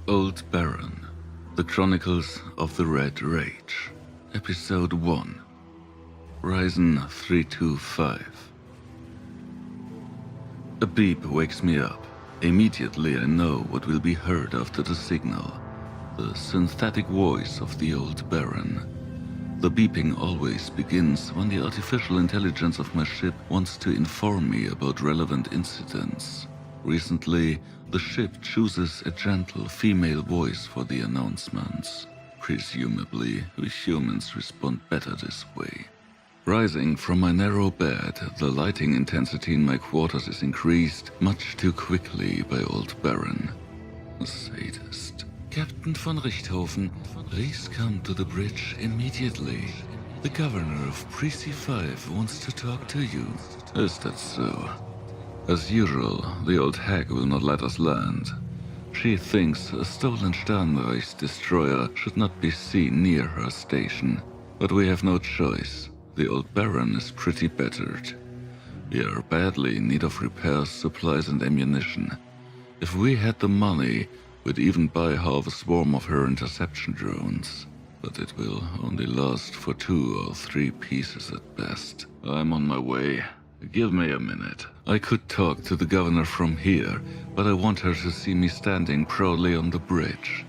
Old Baron, The Chronicles of the Red Rage, Episode 1, Rizon 325. A beep wakes me up. Immediately I know what will be heard after the signal, the synthetic voice of the Old Baron. The beeping always begins when the artificial intelligence of my ship wants to inform me about relevant incidents. Recently, the ship chooses a gentle female voice for the announcements. Presumably, we humans respond better this way. Rising from my narrow bed, the lighting intensity in my quarters is increased much too quickly by Old Baron. A sadist. Captain von Richthofen, please come to the bridge immediately. The governor of Precinct 5 wants to talk to you. Is that so? As usual, the old hag will not let us land. She thinks a stolen Sternenreich destroyer should not be seen near her station. But we have no choice. The Old Baron is pretty battered. We are badly in need of repairs, supplies and ammunition. If we had the money, we'd even buy half a swarm of her interception drones. But it will only last for 2 or 3 pieces at best. I'm on my way. Give me a minute. I could talk to the governor from here, but I want her to see me standing proudly on the bridge.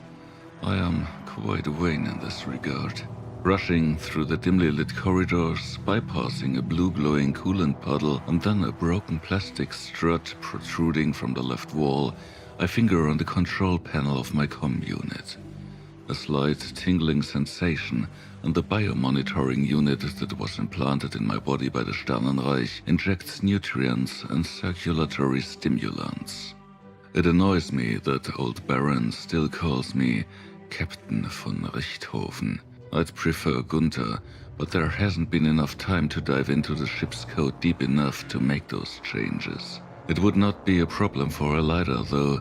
I am quite vain in this regard. Rushing through the dimly lit corridors, bypassing a blue glowing coolant puddle and then a broken plastic strut protruding from the left wall, I finger on the control panel of my comm unit. A slight tingling sensation, and the biomonitoring unit that was implanted in my body by the Sternenreich injects nutrients and circulatory stimulants. It annoys me that Old Baron still calls me Captain von Richthofen. I'd prefer Gunther, but there hasn't been enough time to dive into the ship's code deep enough to make those changes. It would not be a problem for Alyhda though,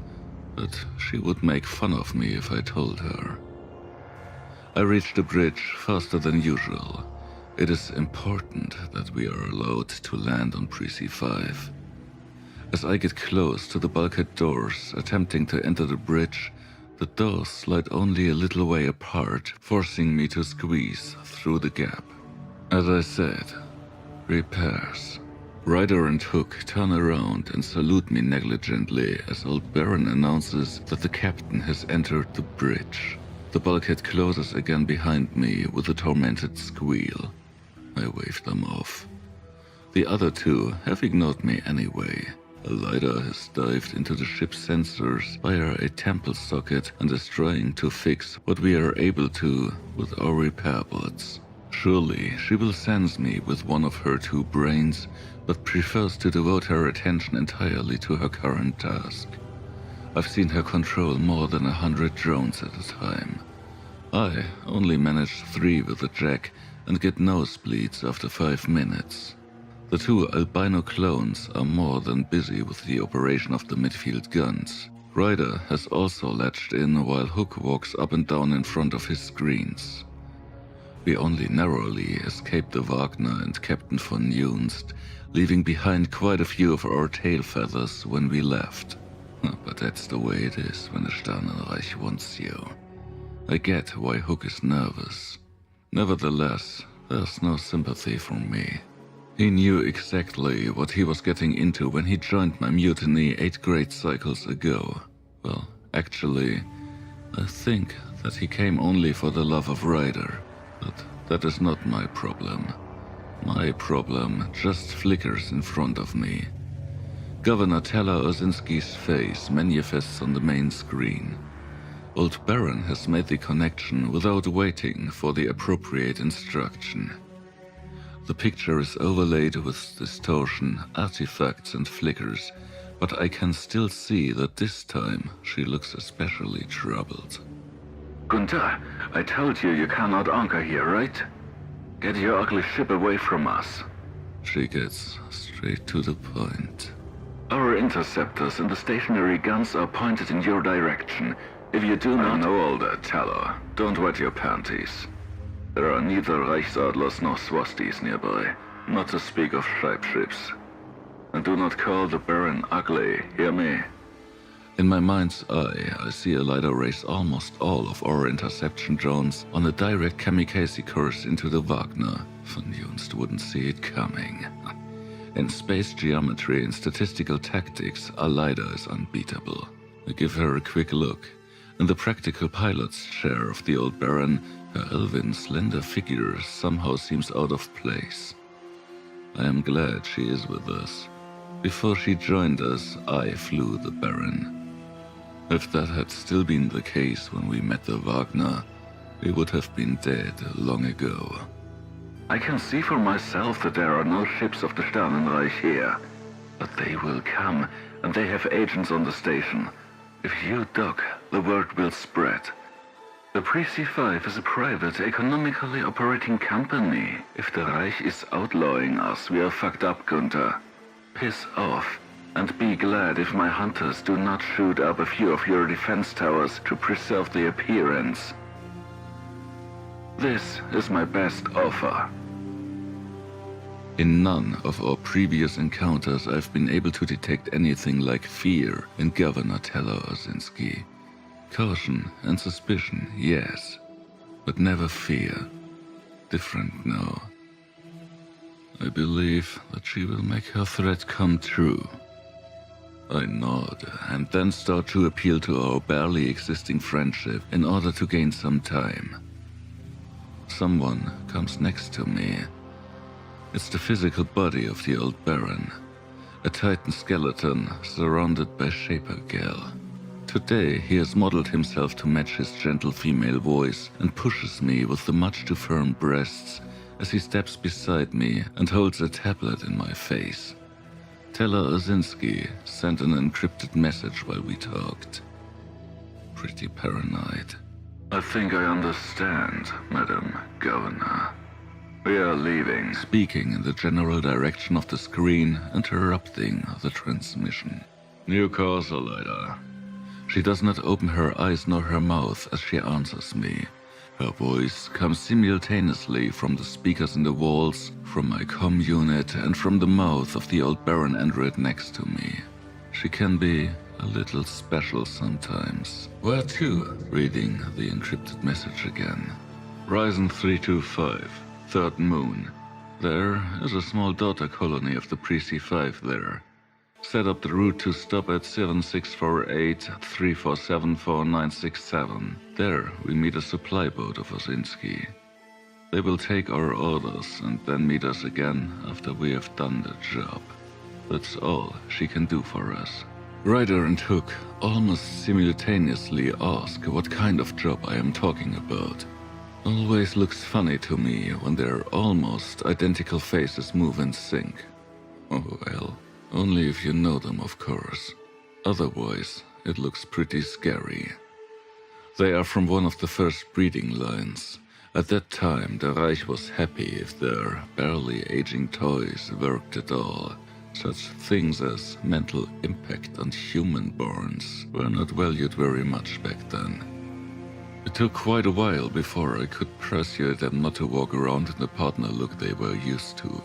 but she would make fun of me if I told her. I reach the bridge faster than usual. It is important that we are allowed to land on Precinct 5. As I get close to the bulkhead doors, attempting to enter the bridge, the doors slide only a little way apart, forcing me to squeeze through the gap. As I said, repairs. Ryder and Hook turn around and salute me negligently as Old Baron announces that the captain has entered the bridge. The bulkhead closes again behind me with a tormented squeal. I wave them off. The other two have ignored me anyway. Alyhda has dived into the ship's sensors via a temple socket and is trying to fix what we are able to with our repair bots. Surely she will sense me with one of her 2 brains, but prefers to devote her attention entirely to her current task. I've seen her control more than 100 drones at a time. I only manage 3 with a jack and get nosebleeds after 5 minutes. The 2 albino clones are more than busy with the operation of the midfield guns. Ryder has also latched in while Hook walks up and down in front of his screens. We only narrowly escaped the Wagner and Captain von Richthofen, leaving behind quite a few of our tail feathers when we left. But that's the way it is when the Sternenreich wants you. I get why Hook is nervous. Nevertheless, there's no sympathy from me. He knew exactly what he was getting into when he joined my mutiny 8 great cycles ago. Well, actually, I think that he came only for the love of Ryder, but that is not my problem. My problem just flickers in front of me. Governor Teller Osinski's face manifests on the main screen. Old Baron has made the connection without waiting for the appropriate instruction. The picture is overlaid with distortion, artifacts and flickers, but I can still see that this time she looks especially troubled. Gunther, I told you cannot anchor here, right? Get your ugly ship away from us. She gets straight to the point. Our interceptors and the stationary guns are pointed in your direction. If you do not... I know all that, Teller. Don't wet your panties. There are neither Reichsadlers nor swastis nearby, not to speak of shapeships. And do not call the Baron ugly, hear me? In my mind's eye, I see Alyhda race almost all of our interception drones on a direct kamikaze course into the Wagner. Von Junst wouldn't see it coming. In space geometry and statistical tactics, Alyhda is unbeatable. I give her a quick look. In the practical pilot's chair of the old Baron, her elven, slender figure somehow seems out of place. I am glad she is with us. Before she joined us, I flew the Baron. If that had still been the case when we met the Wagner, we would have been dead long ago. I can see for myself that there are no ships of the Sternenreich here. But they will come, and they have agents on the station. If you dock, the word will spread. The Pre-C5 is a private, economically operating company. If the Reich is outlawing us, we are fucked up, Gunther. Piss off, and be glad if my hunters do not shoot up a few of your defense towers to preserve the appearance. This is my best offer. In none of our previous encounters I've been able to detect anything like fear in Governor Teller Osinski. Caution and suspicion, yes, but never fear. Different, no. I believe that she will make her threat come true. I nod, and then start to appeal to our barely existing friendship in order to gain some time. Someone comes next to me. It's the physical body of the old Baron, a Titan skeleton surrounded by Shaper Gal. Today he has modeled himself to match his gentle female voice and pushes me with the much too firm breasts as he steps beside me and holds a tablet in my face. Teller Osinski sent an encrypted message while we talked. Pretty paranoid. I think I understand, Madam Governor. We are leaving. Speaking in the general direction of the screen, interrupting the transmission. New course, Alyhda. She does not open her eyes nor her mouth as she answers me. Her voice comes simultaneously from the speakers in the walls, from my comm unit, and from the mouth of the old Baron android next to me. She can be a little special sometimes. Where to? Reading the encrypted message again. Rizon 325, third moon. There is a small daughter colony of the Pre-C5 there. Set up the route to stop at 7648-347-4967. There we meet a supply boat of Osinski. They will take our orders and then meet us again after we have done the job. That's all she can do for us. Ryder and Hook almost simultaneously ask what kind of job I am talking about. Always looks funny to me when their almost identical faces move in sync. Oh well, only if you know them, of course. Otherwise, it looks pretty scary. They are from one of the first breeding lines. At that time, the Reich was happy if their barely aging toys worked at all. Such things as mental impact on human-borns were not valued very much back then. It took quite a while before I could persuade them not to walk around in the partner look they were used to.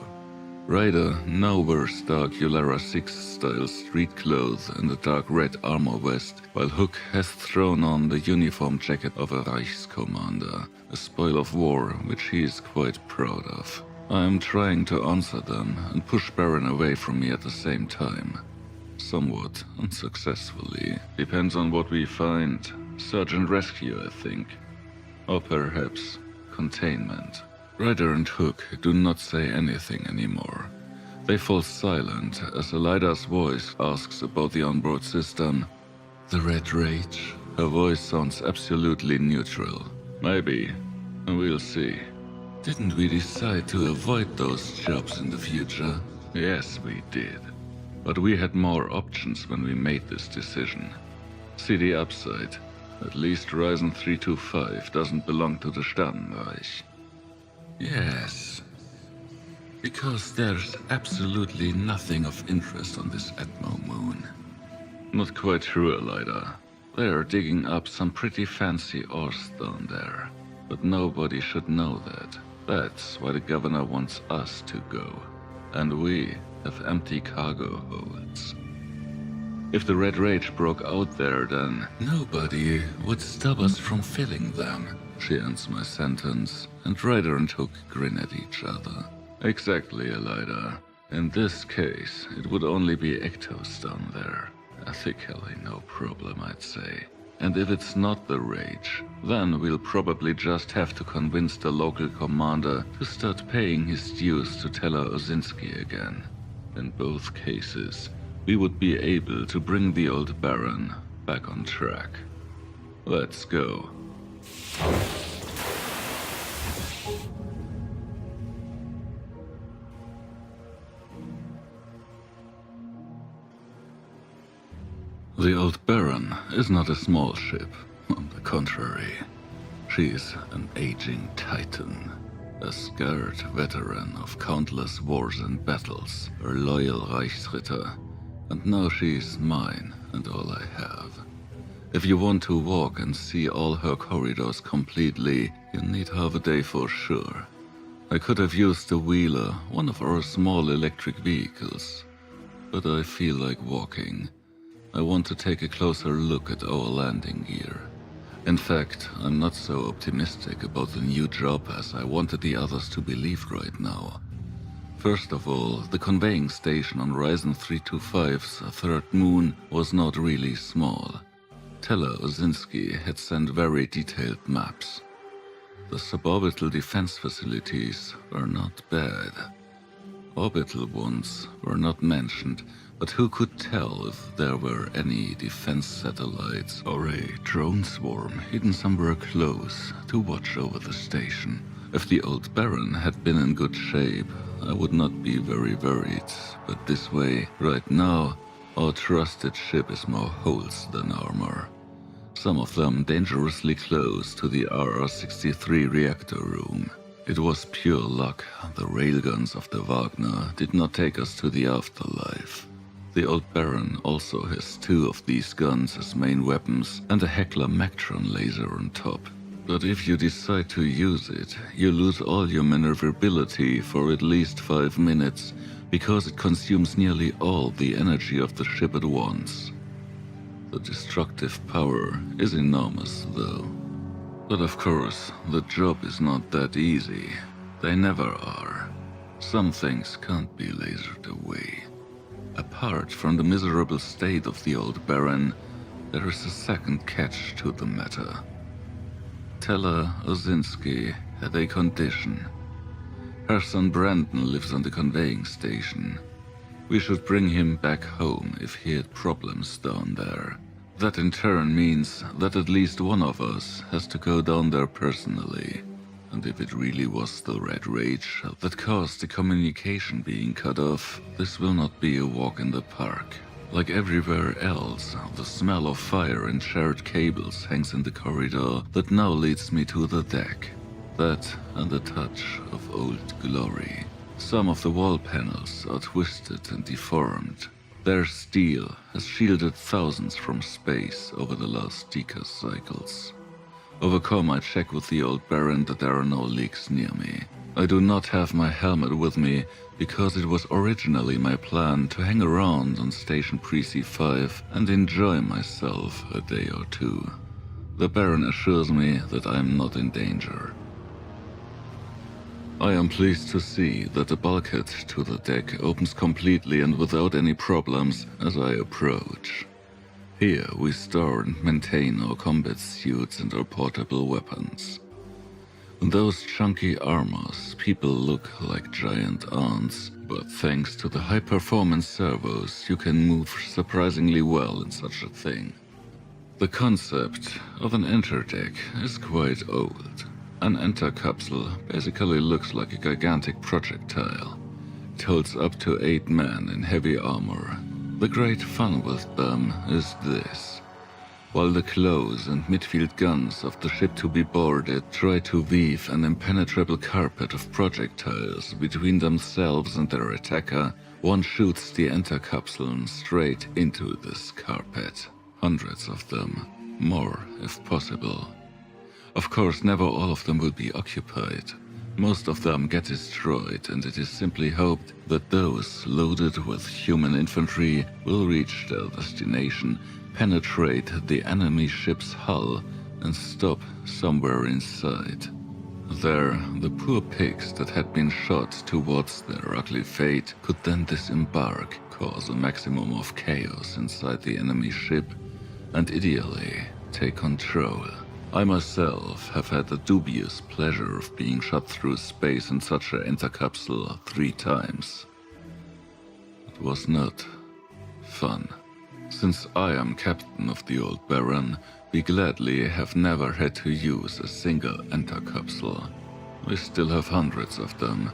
Ryder now wears dark Ulara 6-style street clothes and a dark red armor vest, while Hook has thrown on the uniform jacket of a Reichskommander, a spoil of war which he is quite proud of. I am trying to answer them and push Baron away from me at the same time. Somewhat unsuccessfully. Depends on what we find. Search and rescue, I think. Or perhaps containment. Ryder and Hook do not say anything anymore. They fall silent as Alyhda's voice asks about the onboard system. The Red Rage? Her voice sounds absolutely neutral. Maybe. We'll see. Didn't we decide to avoid those jobs in the future? Yes, we did. But we had more options when we made this decision. See the upside. At least Rizon 325 doesn't belong to the Sternenreich. Yes. Because there's absolutely nothing of interest on this Atmo moon. Not quite true, Alyhda. They are digging up some pretty fancy ores down there. But nobody should know that. That's why the governor wants us to go. And we have empty cargo holds. If the Red Rage broke out there, then nobody would stop us from filling them. She ends my sentence, and Ryder and Hook grin at each other. Exactly, Alyhda. In this case, it would only be ectos down there. Ethically, no problem, I'd say. And if it's not the Rage, then we'll probably just have to convince the local commander to start paying his dues to Teller Osinski again. In both cases, we would be able to bring the old Baron back on track. Let's go. The old Baron is not a small ship. On the contrary, she is an aging titan. A scarred veteran of countless wars and battles, a loyal Reichsritter, and now she is mine and all I have. If you want to walk and see all her corridors completely, you need half a day for sure. I could have used the Wheeler, one of our small electric vehicles, but I feel like walking. I want to take a closer look at our landing gear. In fact, I'm not so optimistic about the new job as I wanted the others to believe right now. First of all, the conveying station on Rizon 325's third moon was not really small. Teller Osinski had sent very detailed maps. The suborbital defense facilities were not bad. Orbital ones were not mentioned, but who could tell if there were any defense satellites or a drone swarm hidden somewhere close to watch over the station. If the old Baron had been in good shape, I would not be very worried, but this way, right now, our trusted ship is more holes than armor. Some of them dangerously close to the RR-63 reactor room. It was pure luck the railguns of the Wagner did not take us to the afterlife. The old Baron also has 2 of these guns as main weapons and a Heckler Mactron laser on top. But if you decide to use it, you lose all your maneuverability for at least 5 minutes, because it consumes nearly all the energy of the ship at once. The destructive power is enormous, though. But of course, the job is not that easy. They never are. Some things can't be lasered away. Apart from the miserable state of the old Baron, there is a second catch to the matter. Teller Osinski had a condition. Her son Brandon lives on the conveying station. We should bring him back home if he had problems down there. That in turn means that at least one of us has to go down there personally. And if it really was the Red Rage that caused the communication being cut off, this will not be a walk in the park. Like everywhere else, the smell of fire and charred cables hangs in the corridor that now leads me to the deck. That and a touch of old glory. Some of the wall panels are twisted and deformed. Their steel has shielded thousands from space over the last decade cycles. Overcome, I check with the old Baron that there are no leaks near me. I do not have my helmet with me because it was originally my plan to hang around on Station Precinct 5 and enjoy myself a day or two. The Baron assures me that I am not in danger. I am pleased to see that the bulkhead to the deck opens completely and without any problems as I approach. Here we store and maintain our combat suits and our portable weapons. In those chunky armors, people look like giant ants, but thanks to the high-performance servos, you can move surprisingly well in such a thing. The concept of an interdeck is quite old. An enter capsule basically looks like a gigantic projectile. It holds up to 8 men in heavy armor. The great fun with them is this. While the close and midfield guns of the ship to be boarded try to weave an impenetrable carpet of projectiles between themselves and their attacker, one shoots the enter capsule straight into this carpet. Hundreds of them, more if possible. Of course, never all of them will be occupied. Most of them get destroyed, and it is simply hoped that those loaded with human infantry will reach their destination, penetrate the enemy ship's hull, and stop somewhere inside. There, the poor pigs that had been shot towards their ugly fate could then disembark, cause a maximum of chaos inside the enemy ship, and ideally take control. I myself have had the dubious pleasure of being shot through space in such an intercapsule 3 times. It was not fun. Since I am captain of the Old Baron, we gladly have never had to use a single intercapsule. We still have hundreds of them.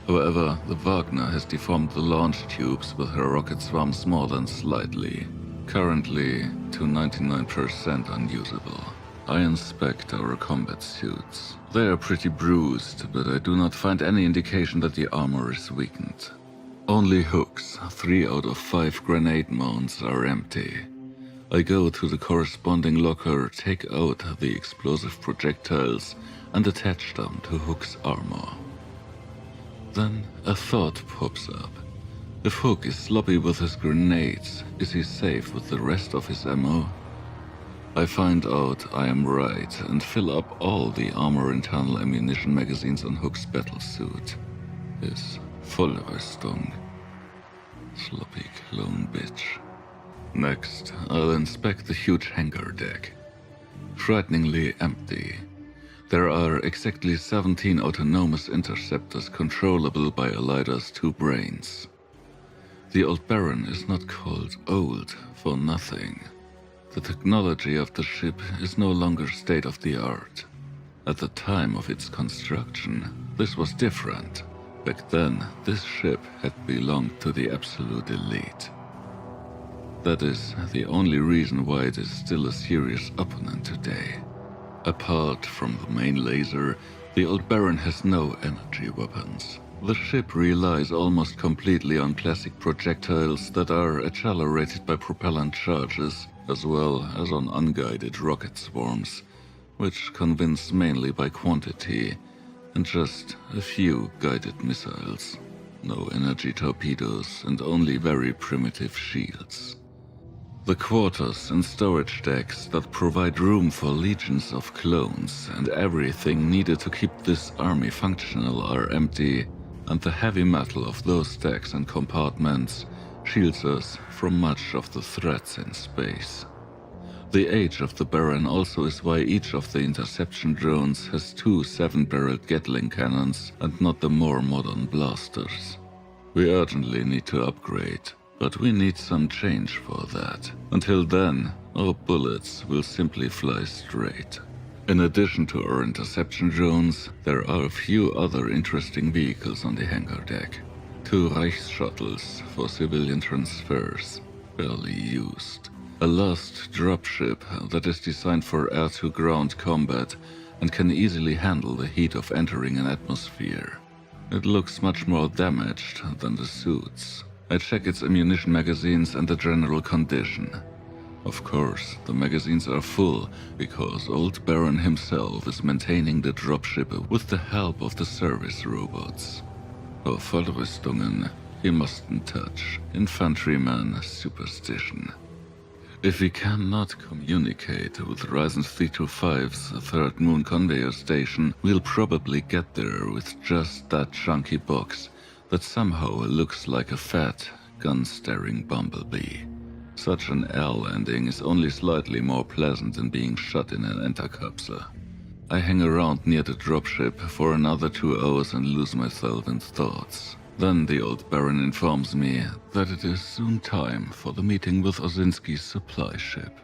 However, the Wagner has deformed the launch tubes with her rocket swarms more than slightly, currently to 99% unusable. I inspect our combat suits. They are pretty bruised, but I do not find any indication that the armor is weakened. Only hooks, 3 out of 5 grenade mounts are empty. I go to the corresponding locker, take out the explosive projectiles, and attach them to Hook's armor. Then a thought pops up. If Hook is sloppy with his grenades, is he safe with the rest of his ammo? I find out I am right and fill up all the armor internal ammunition magazines on Hook's battlesuit. His Vollrüstung. Sloppy clone bitch. Next, I'll inspect the huge hangar deck. Frighteningly empty. There are exactly 17 autonomous interceptors controllable by Alyhda's 2 brains. The Old Baron is not called old for nothing. The technology of the ship is no longer state-of-the-art. At the time of its construction, this was different. Back then, this ship had belonged to the absolute elite. That is the only reason why it is still a serious opponent today. Apart from the main laser, the Old Baron has no energy weapons. The ship relies almost completely on classic projectiles that are accelerated by propellant charges, as well as on unguided rocket swarms, which convince mainly by quantity, and just a few guided missiles. No energy torpedoes and only very primitive shields. The quarters and storage decks that provide room for legions of clones and everything needed to keep this army functional are empty, and the heavy metal of those decks and compartments shields us from much of the threats in space. The age of the Baron also is why each of the interception drones has 2 7-barreled Gatling cannons and not the more modern blasters. We urgently need to upgrade, but we need some change for that. Until then, our bullets will simply fly straight. In addition to our interception drones, there are a few other interesting vehicles on the hangar deck. 2 Reichsshuttles for civilian transfers, barely used. A lost dropship that is designed for air-to-ground combat and can easily handle the heat of entering an atmosphere. It looks much more damaged than the suits. I check its ammunition magazines and the general condition. Of course, the magazines are full because Old Baron himself is maintaining the dropship with the help of the service robots. For Vollrüstungen, he mustn't touch. Infantryman superstition. If we cannot communicate with Rizon 325's 3rd Moon conveyor station, we'll probably get there with just that chunky box that somehow looks like a fat, gun-staring bumblebee. Such an air landing is only slightly more pleasant than being shot in an intercapsule. I hang around near the dropship for another 2 hours and lose myself in thoughts. Then the Old Baron informs me that it is soon time for the meeting with Osinski's supply ship.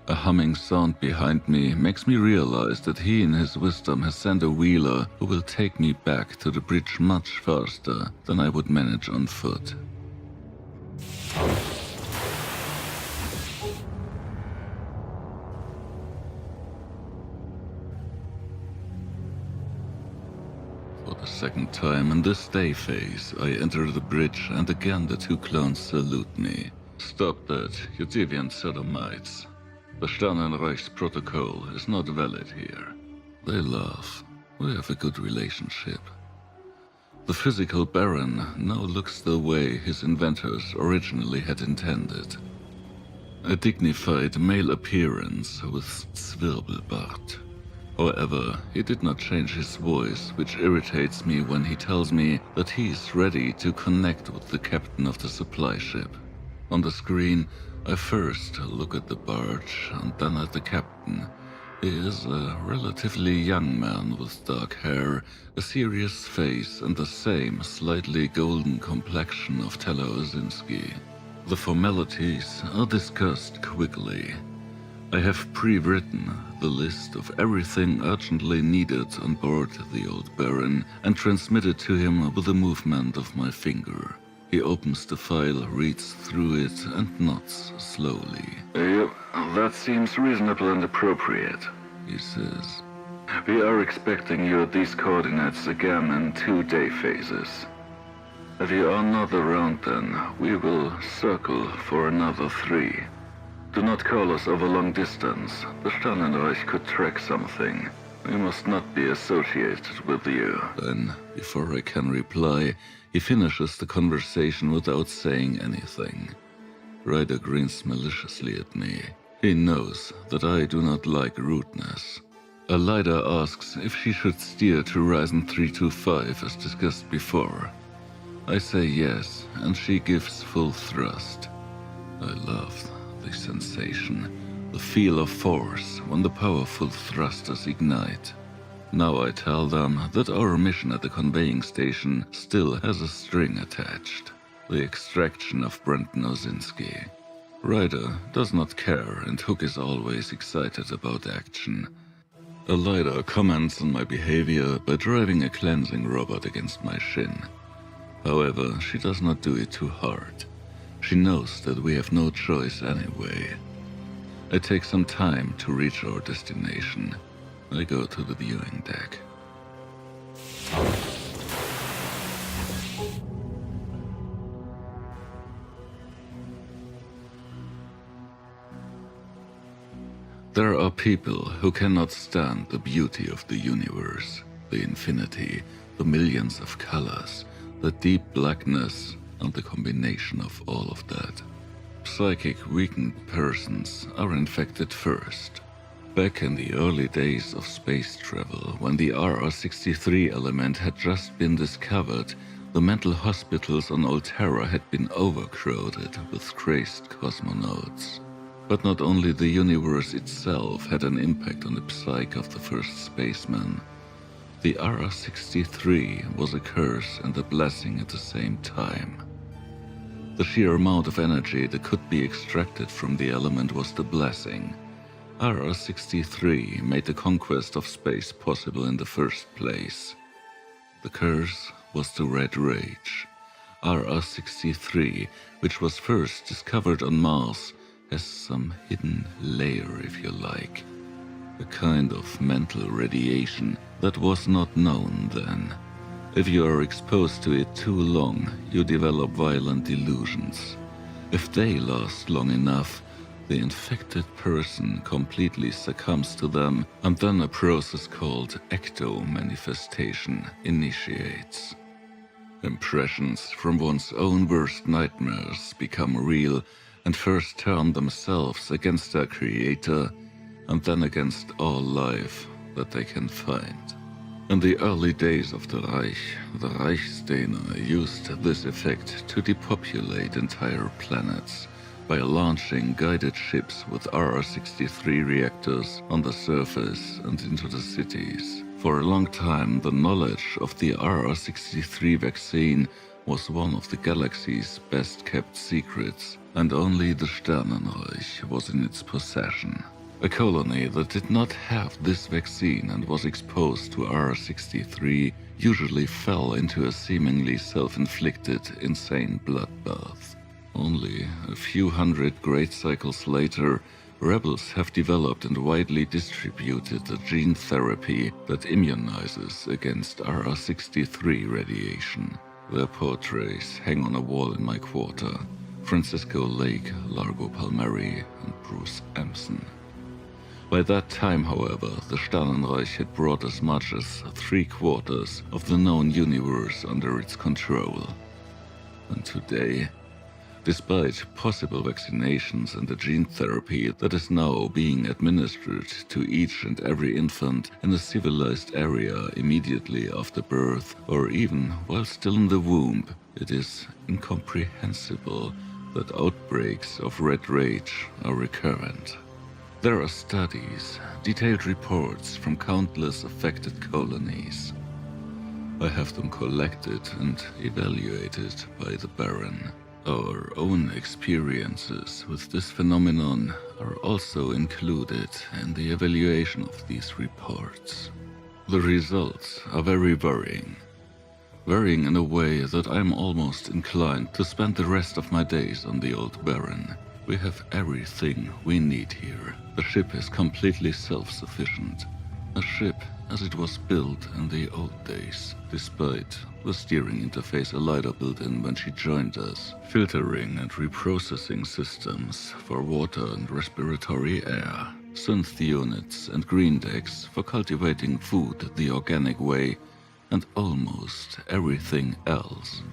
A humming sound behind me makes me realize that he in his wisdom has sent a wheeler who will take me back to the bridge much faster than I would manage on foot. For the second time in this day phase, I enter the bridge and again the 2 clones salute me. Stop that, you deviant sodomites. The Sternenreich's protocol is not valid here. They laugh. We have a good relationship. The physical Baron now looks the way his inventors originally had intended. A dignified male appearance with Zwirbelbart. However, he did not change his voice, which irritates me when he tells me that he is ready to connect with the captain of the supply ship. On the screen, I first look at the barge and then at the captain. He is a relatively young man with dark hair, a serious face, and the same slightly golden complexion of Teleosinski. The formalities are discussed quickly. I have pre-written the list of everything urgently needed on board the old Baron and transmitted to him with a movement of my finger. He opens the file, reads through it, and nods slowly. Yep, that seems reasonable and appropriate, he says. We are expecting you at these coordinates again in 2-day phases. If you are not around then, we will circle for another 3. Do not call us over long distance. The Sternenreich could track something. We must not be associated with you. Then, before I can reply, he finishes the conversation without saying anything. Ryder grins maliciously at me. He knows that I do not like rudeness. Alyhda asks if she should steer to Rizon 325 as discussed before. I say yes, and she gives full thrust. I love the sensation, the feel of force when the powerful thrusters ignite. Now I tell them that our mission at the conveying station still has a string attached, the extraction of Brenton Osinski. Ryder does not care, and Hook is always excited about action. Alyhda comments on my behavior by driving a cleansing robot against my shin. However, she does not do it too hard. She knows that we have no choice anyway. I take some time to reach our destination. I go to the viewing deck. There are people who cannot stand the beauty of the universe, the infinity, the millions of colors, the deep blackness, and the combination of all of that. Psychic weakened persons are infected first. Back in the early days of space travel, when the RR-63 element had just been discovered, the mental hospitals on Altera had been overcrowded with crazed cosmonauts. But not only the universe itself had an impact on the psyche of the first spaceman. The RR-63 was a curse and a blessing at the same time. The sheer amount of energy that could be extracted from the element was the blessing. RR-63 made the conquest of space possible in the first place. The curse was the Red Rage. RR-63, which was first discovered on Mars, has some hidden layer, if you like. A kind of mental radiation that was not known then. If you are exposed to it too long, you develop violent delusions. If they last long enough, the infected person completely succumbs to them, and then a process called ecto-manifestation initiates. Impressions from one's own worst nightmares become real and first turn themselves against their creator, and then against all life that they can find. In the early days of the Reich, the Reichsdäner used this effect to depopulate entire planets by launching guided ships with RR-63 reactors on the surface and into the cities. For a long time, the knowledge of the RR-63 vaccine was one of the galaxy's best-kept secrets, and only the Sternenreich was in its possession. A colony that did not have this vaccine and was exposed to RR-63 usually fell into a seemingly self-inflicted, insane bloodbath. Only a few hundred great cycles later, rebels have developed and widely distributed a gene therapy that immunizes against RR-63 radiation. Their portrays hang on a wall in my quarter. Francisco Lake, Largo Palmieri, and Bruce Empson. By that time, however, the Sternenreich had brought as much as 3/4 of the known universe under its control. And today, despite possible vaccinations and the gene therapy that is now being administered to each and every infant in a civilized area immediately after birth or even while still in the womb, it is incomprehensible that outbreaks of red rage are recurrent. There are studies, detailed reports from countless affected colonies. I have them collected and evaluated by the Baron. Our own experiences with this phenomenon are also included in the evaluation of these reports. The results are very worrying. Worrying in a way that I'm almost inclined to spend the rest of my days on the old Baron. We have everything we need here. The ship is completely self-sufficient. A ship as it was built in the old days, despite the steering interface Alyhda built in when she joined us, filtering and reprocessing systems for water and respiratory air, synth units and green decks for cultivating food the organic way, and almost everything else.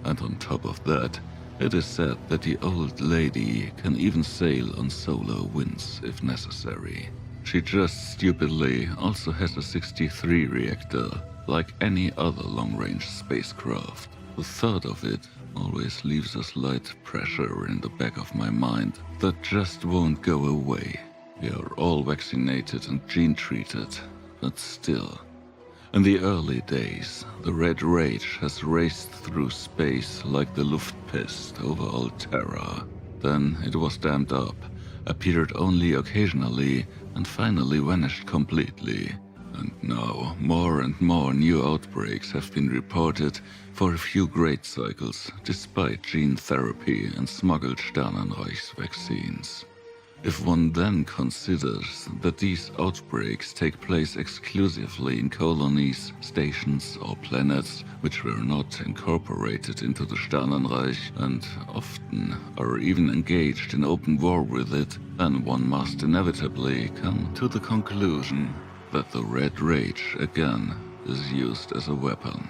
And on top of that, it is said that the old lady can even sail on solar winds if necessary. She just stupidly also has a 63 reactor, like any other long-range spacecraft. The thought of it always leaves a slight pressure in the back of my mind that just won't go away. We are all vaccinated and gene-treated, but still. In the early days, the Red Rage has raced through space like the Luftpest over Alterra. Then it was dammed up, appeared only occasionally, and finally vanished completely. And now, more and more new outbreaks have been reported for a few great cycles, despite gene therapy and smuggled Sternenreich's vaccines. If one then considers that these outbreaks take place exclusively in colonies, stations or planets which were not incorporated into the Sternenreich and often are even engaged in open war with it, then one must inevitably come to the conclusion that the Red Rage again is used as a weapon.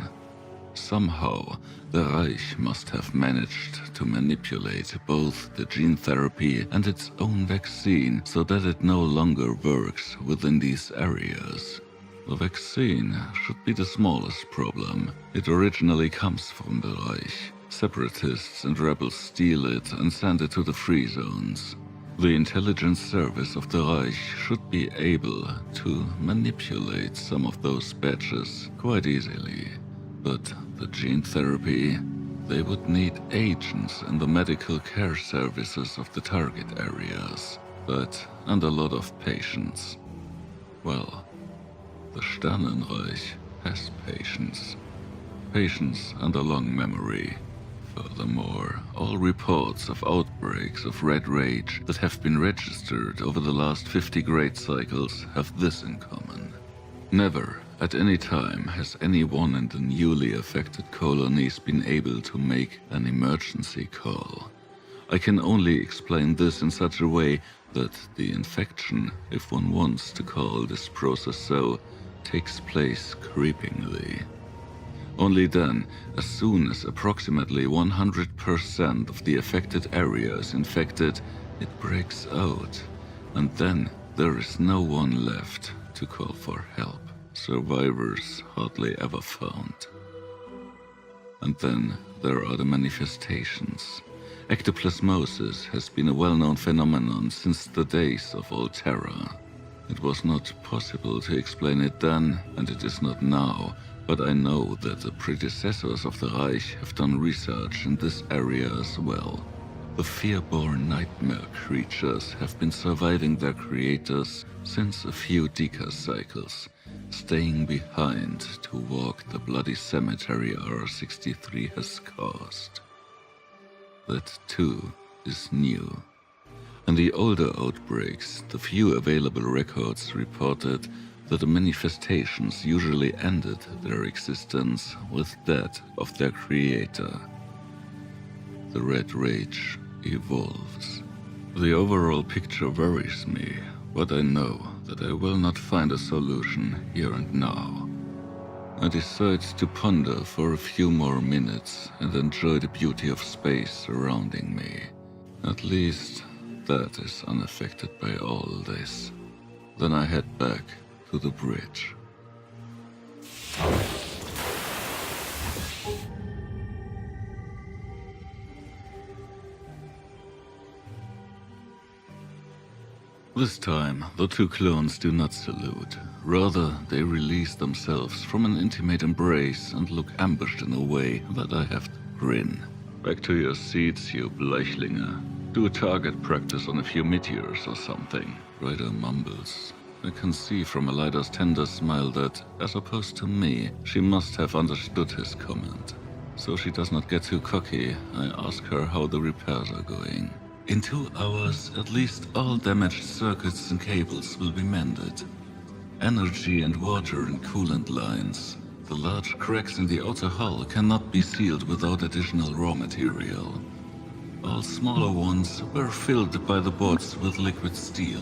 Somehow, the Reich must have managed to manipulate both the gene therapy and its own vaccine so that it no longer works within these areas. The vaccine should be the smallest problem. It originally comes from the Reich. Separatists and rebels steal it and send it to the free zones. The intelligence service of the Reich should be able to manipulate some of those batches quite easily. But the gene therapy, they would need agents in the medical care services of the target areas, and a lot of patience. Well, the Sternenreich has patience. Patience and a long memory. Furthermore, all reports of outbreaks of Red Rage that have been registered over the last 50 great cycles have this in common. Never, at any time, has anyone in the newly affected colonies been able to make an emergency call. I can only explain this in such a way that the infection, if one wants to call this process so, takes place creepingly. Only then, as soon as approximately 100% of the affected area is infected, it breaks out, and then there is no one left to call for help. Survivors hardly ever found. And then there are the manifestations. Ectoplasmosis has been a well-known phenomenon since the days of Alterra. It was not possible to explain it then, and it is not now, but I know that the predecessors of the Reich have done research in this area as well. The fear-born nightmare creatures have been surviving their creators since a few decacycles, staying behind to walk the bloody cemetery R63 has caused. That too is new. In the older outbreaks, the few available records reported that the manifestations usually ended their existence with that of their creator. The Red Rage evolves. The overall picture worries me. but I know that I will not find a solution here and now. I decide to ponder for a few more minutes and enjoy the beauty of space surrounding me. At least, that is unaffected by all this. Then I head back to the bridge. This time, the two clones do not salute. Rather, they release themselves from an intimate embrace and look ambushed in a way that I have to grin. Back to your seats, you Bleichlinge. Do a target practice on a few meteors or something. Ryder mumbles. I can see from Alyhda's tender smile that, as opposed to me, she must have understood his comment. So she does not get too cocky, I ask her how the repairs are going. In 2 hours, at least all damaged circuits and cables will be mended. Energy and water and coolant lines. The large cracks in the outer hull cannot be sealed without additional raw material. All smaller ones were filled by the bots with liquid steel.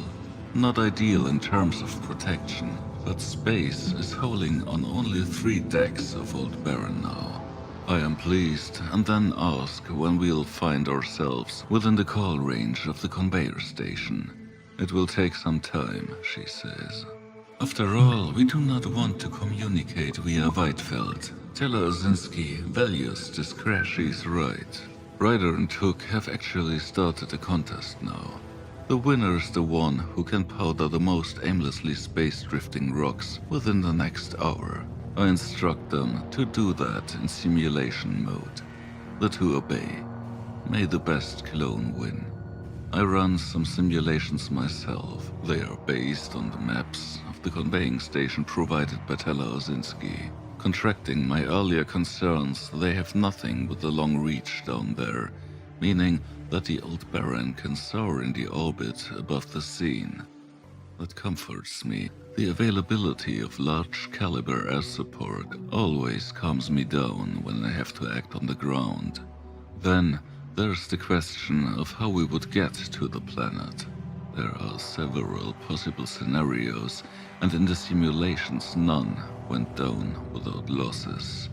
Not ideal in terms of protection, but space is holding on only 3 decks of Old Baron now. I am pleased, and then ask when we'll find ourselves within the call range of the conveyor station. It will take some time, she says. After all, we do not want to communicate via Whitefeld. Teleosinski values discretion. She's right. Ryder and Hook have actually started a contest now. The winner is the one who can powder the most aimlessly space-drifting rocks within the next hour. I instruct them to do that in simulation mode. The two obey. May the best clone win. I run some simulations myself. They are based on the maps of the conveying station provided by Teleosinski. Contracting my earlier concerns, they have nothing but the long reach down there, meaning that the Old Baron can soar in the orbit above the scene. That comforts me. The availability of large-caliber air support always calms me down when I have to act on the ground. Then, there's the question of how we would get to the planet. There are several possible scenarios, and in the simulations none went down without losses.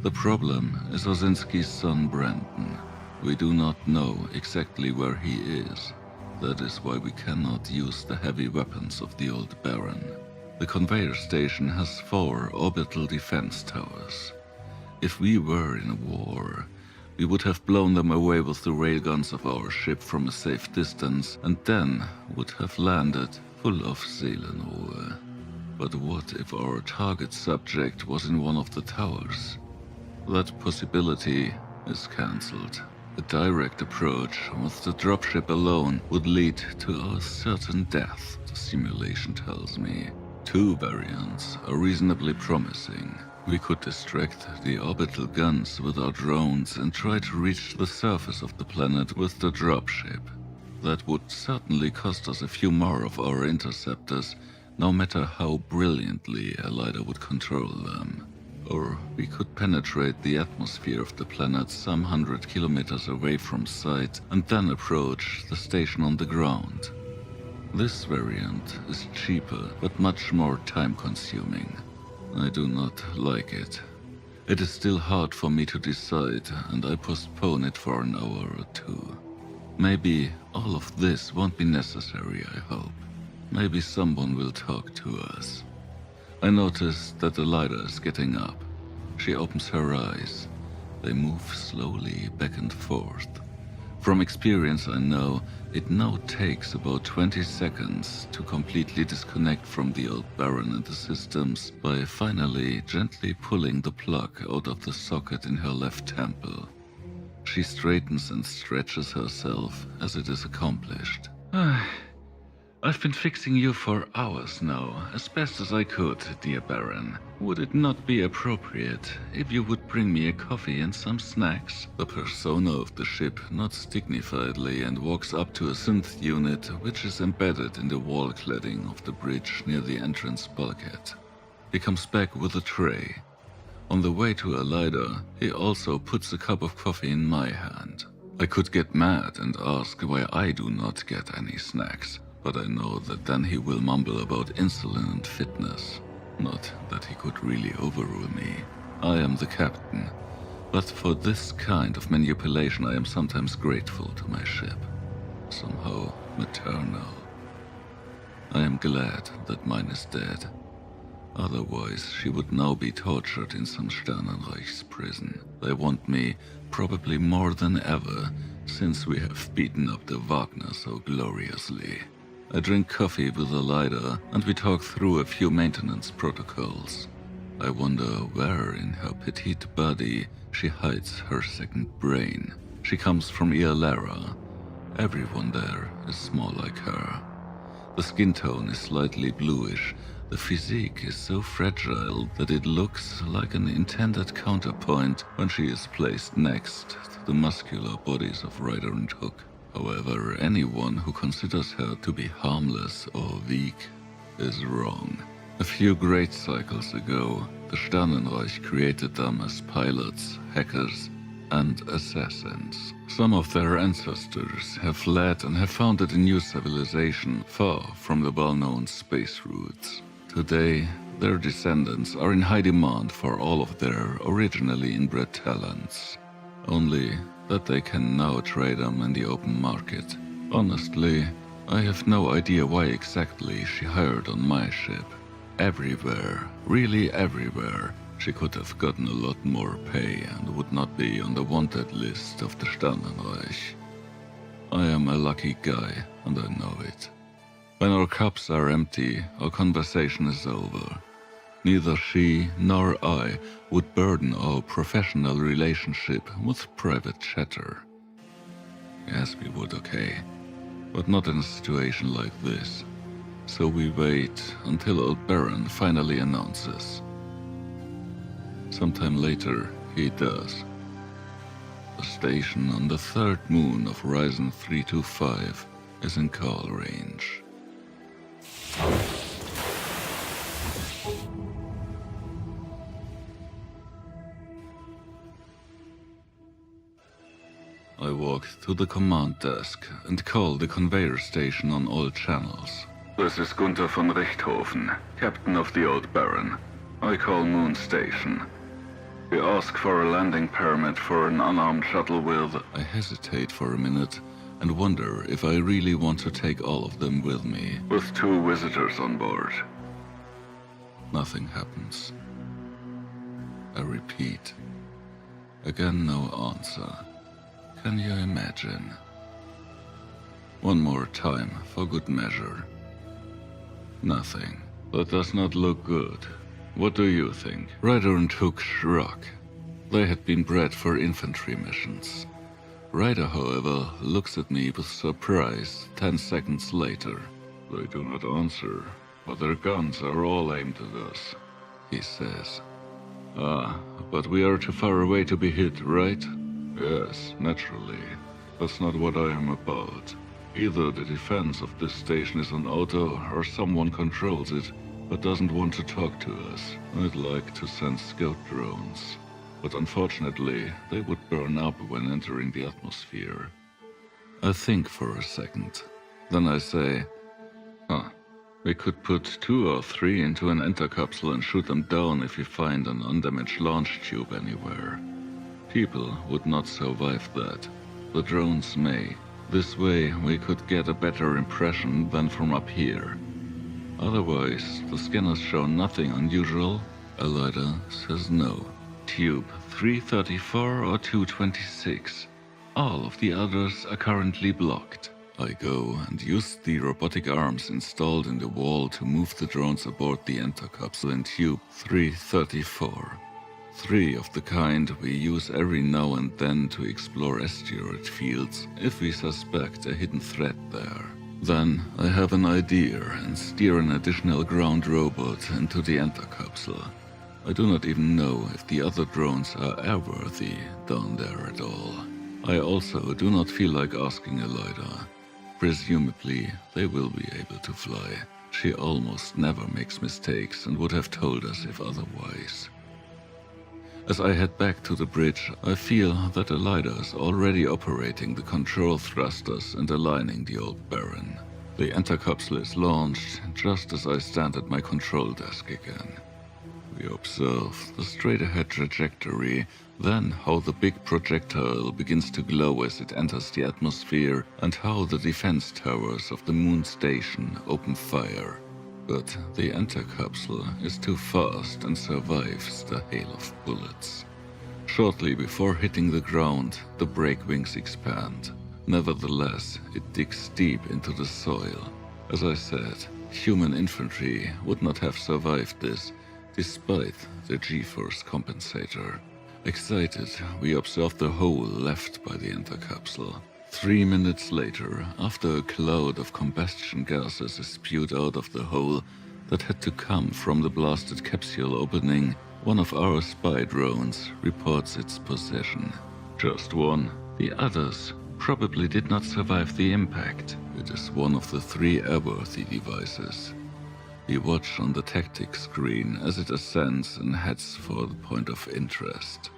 The problem is Osinski's son Brandon. We do not know exactly where he is. That is why we cannot use the heavy weapons of the Old Baron. The conveyor station has 4 orbital defense towers. If we were in a war, we would have blown them away with the railguns of our ship from a safe distance, and then would have landed full of Seelenruhe. But what if our target subject was in one of the towers? That possibility is cancelled. A direct approach with the dropship alone would lead to a certain death, the simulation tells me. 2 variants are reasonably promising. We could distract the orbital guns with our drones and try to reach the surface of the planet with the dropship. That would certainly cost us a few more of our interceptors, no matter how brilliantly Alyhda would control them. Or we could penetrate the atmosphere of the planet some 100 kilometers away from sight and then approach the station on the ground. This variant is cheaper but much more time-consuming. I do not like it. It is still hard for me to decide, and I postpone it for an hour or 2. Maybe all of this won't be necessary, I hope. Maybe someone will talk to us. I notice that Alyhda is getting up. She opens her eyes. They move slowly back and forth. From experience, I know it now takes about 20 seconds to completely disconnect from the Old Baron and the systems by finally gently pulling the plug out of the socket in her left temple. She straightens and stretches herself as it is accomplished. I've been fixing you for hours now, as best as I could, dear Baron. Would it not be appropriate if you would bring me a coffee and some snacks? The persona of the ship nods dignifiedly and walks up to a synth unit which is embedded in the wall cladding of the bridge near the entrance bulkhead. He comes back with a tray. On the way to Alyhda, he also puts a cup of coffee in my hand. I could get mad and ask why I do not get any snacks. but I know that then he will mumble about insulin and fitness. Not that he could really overrule me. I am the captain, but for this kind of manipulation I am sometimes grateful to my ship. Somehow maternal. I am glad that mine is dead. Otherwise, she would now be tortured in some Sternenreich's prison. They want me probably more than ever, since we have beaten up the Wagner so gloriously. I drink coffee with Alyhda, and we talk through a few maintenance protocols. I wonder where in her petite body she hides her second brain. She comes from Lara. Everyone there is small like her. The skin tone is slightly bluish. The physique is so fragile that it looks like an intended counterpoint when she is placed next to the muscular bodies of Ryder and Hook. However, anyone who considers her to be harmless or weak is wrong. A few great cycles ago, the Sternenreich created them as pilots, hackers, and assassins. Some of their ancestors have fled and have founded a new civilization far from the well-known space routes. Today, their descendants are in high demand for all of their originally inbred talents. Only that they can now trade them in the open market. Honestly, I have no idea why exactly she hired on my ship. Everywhere, really everywhere, she could have gotten a lot more pay and would not be on the wanted list of the Sternenreich. I am a lucky guy, and I know it. When our cups are empty, our conversation is over. Neither she nor I would burden our professional relationship with private chatter. Yes, we would, okay, but not in a situation like this. So we wait until old Baron finally announces. Sometime later, he does. The station on the third moon of Rizon 325 is in call range. I walk to the command desk and call the conveyor station on all channels. This is Gunther von Richthofen, captain of the Old Baron. I call Moon Station. We ask for a landing permit for an unarmed shuttle with... I hesitate for a minute and wonder if I really want to take all of them with me. With 2 visitors on board. Nothing happens. I repeat. Again, no answer. Can you imagine? One more time, for good measure. Nothing. That does not look good. What do you think? Ryder and Hook shrug. They had been bred for infantry missions. Ryder, however, looks at me with surprise 10 seconds later. They do not answer, but their guns are all aimed at us, he says. Ah, but we are too far away to be hit, right? Yes, naturally. That's not what I am about. Either the defense of this station is on auto, or someone controls it, but doesn't want to talk to us. I'd like to send scout drones, but unfortunately, they would burn up when entering the atmosphere. I think for a second. Then I say, we could put 2 or 3 into an intercapsule and shoot them down if we find an undamaged launch tube anywhere. People would not survive that. The drones may. This way, we could get a better impression than from up here. Otherwise, the scanners show nothing unusual. Alyhda says no. Tube 334 or 226. All of the others are currently blocked. I go and use the robotic arms installed in the wall to move the drones aboard the intercapsule in Tube 334. 3 of the kind we use every now and then to explore asteroid fields if we suspect a hidden threat there. Then I have an idea and steer an additional ground robot into the intercapsule. I do not even know if the other drones are airworthy down there at all. I also do not feel like asking Alyhda. Presumably, they will be able to fly. She almost never makes mistakes and would have told us if otherwise. As I head back to the bridge, I feel that Alyhda is already operating the control thrusters and aligning the Old Baron. The intercapsule is launched just as I stand at my control desk again. We observe the straight-ahead trajectory, then how the big projectile begins to glow as it enters the atmosphere, and how the defense towers of the moon station open fire. But the intercapsule is too fast and survives the hail of bullets. Shortly before hitting the ground, the brake wings expand. Nevertheless, it digs deep into the soil. As I said, human infantry would not have survived this, despite the G-force compensator. Excited, we observe the hole left by the intercapsule. 3 minutes later, after a cloud of combustion gases is spewed out of the hole that had to come from the blasted capsule opening, one of our spy drones reports its position. Just one. The others probably did not survive the impact. It is one of the 3 airworthy devices. We watch on the tactics screen as it ascends and heads for the point of interest.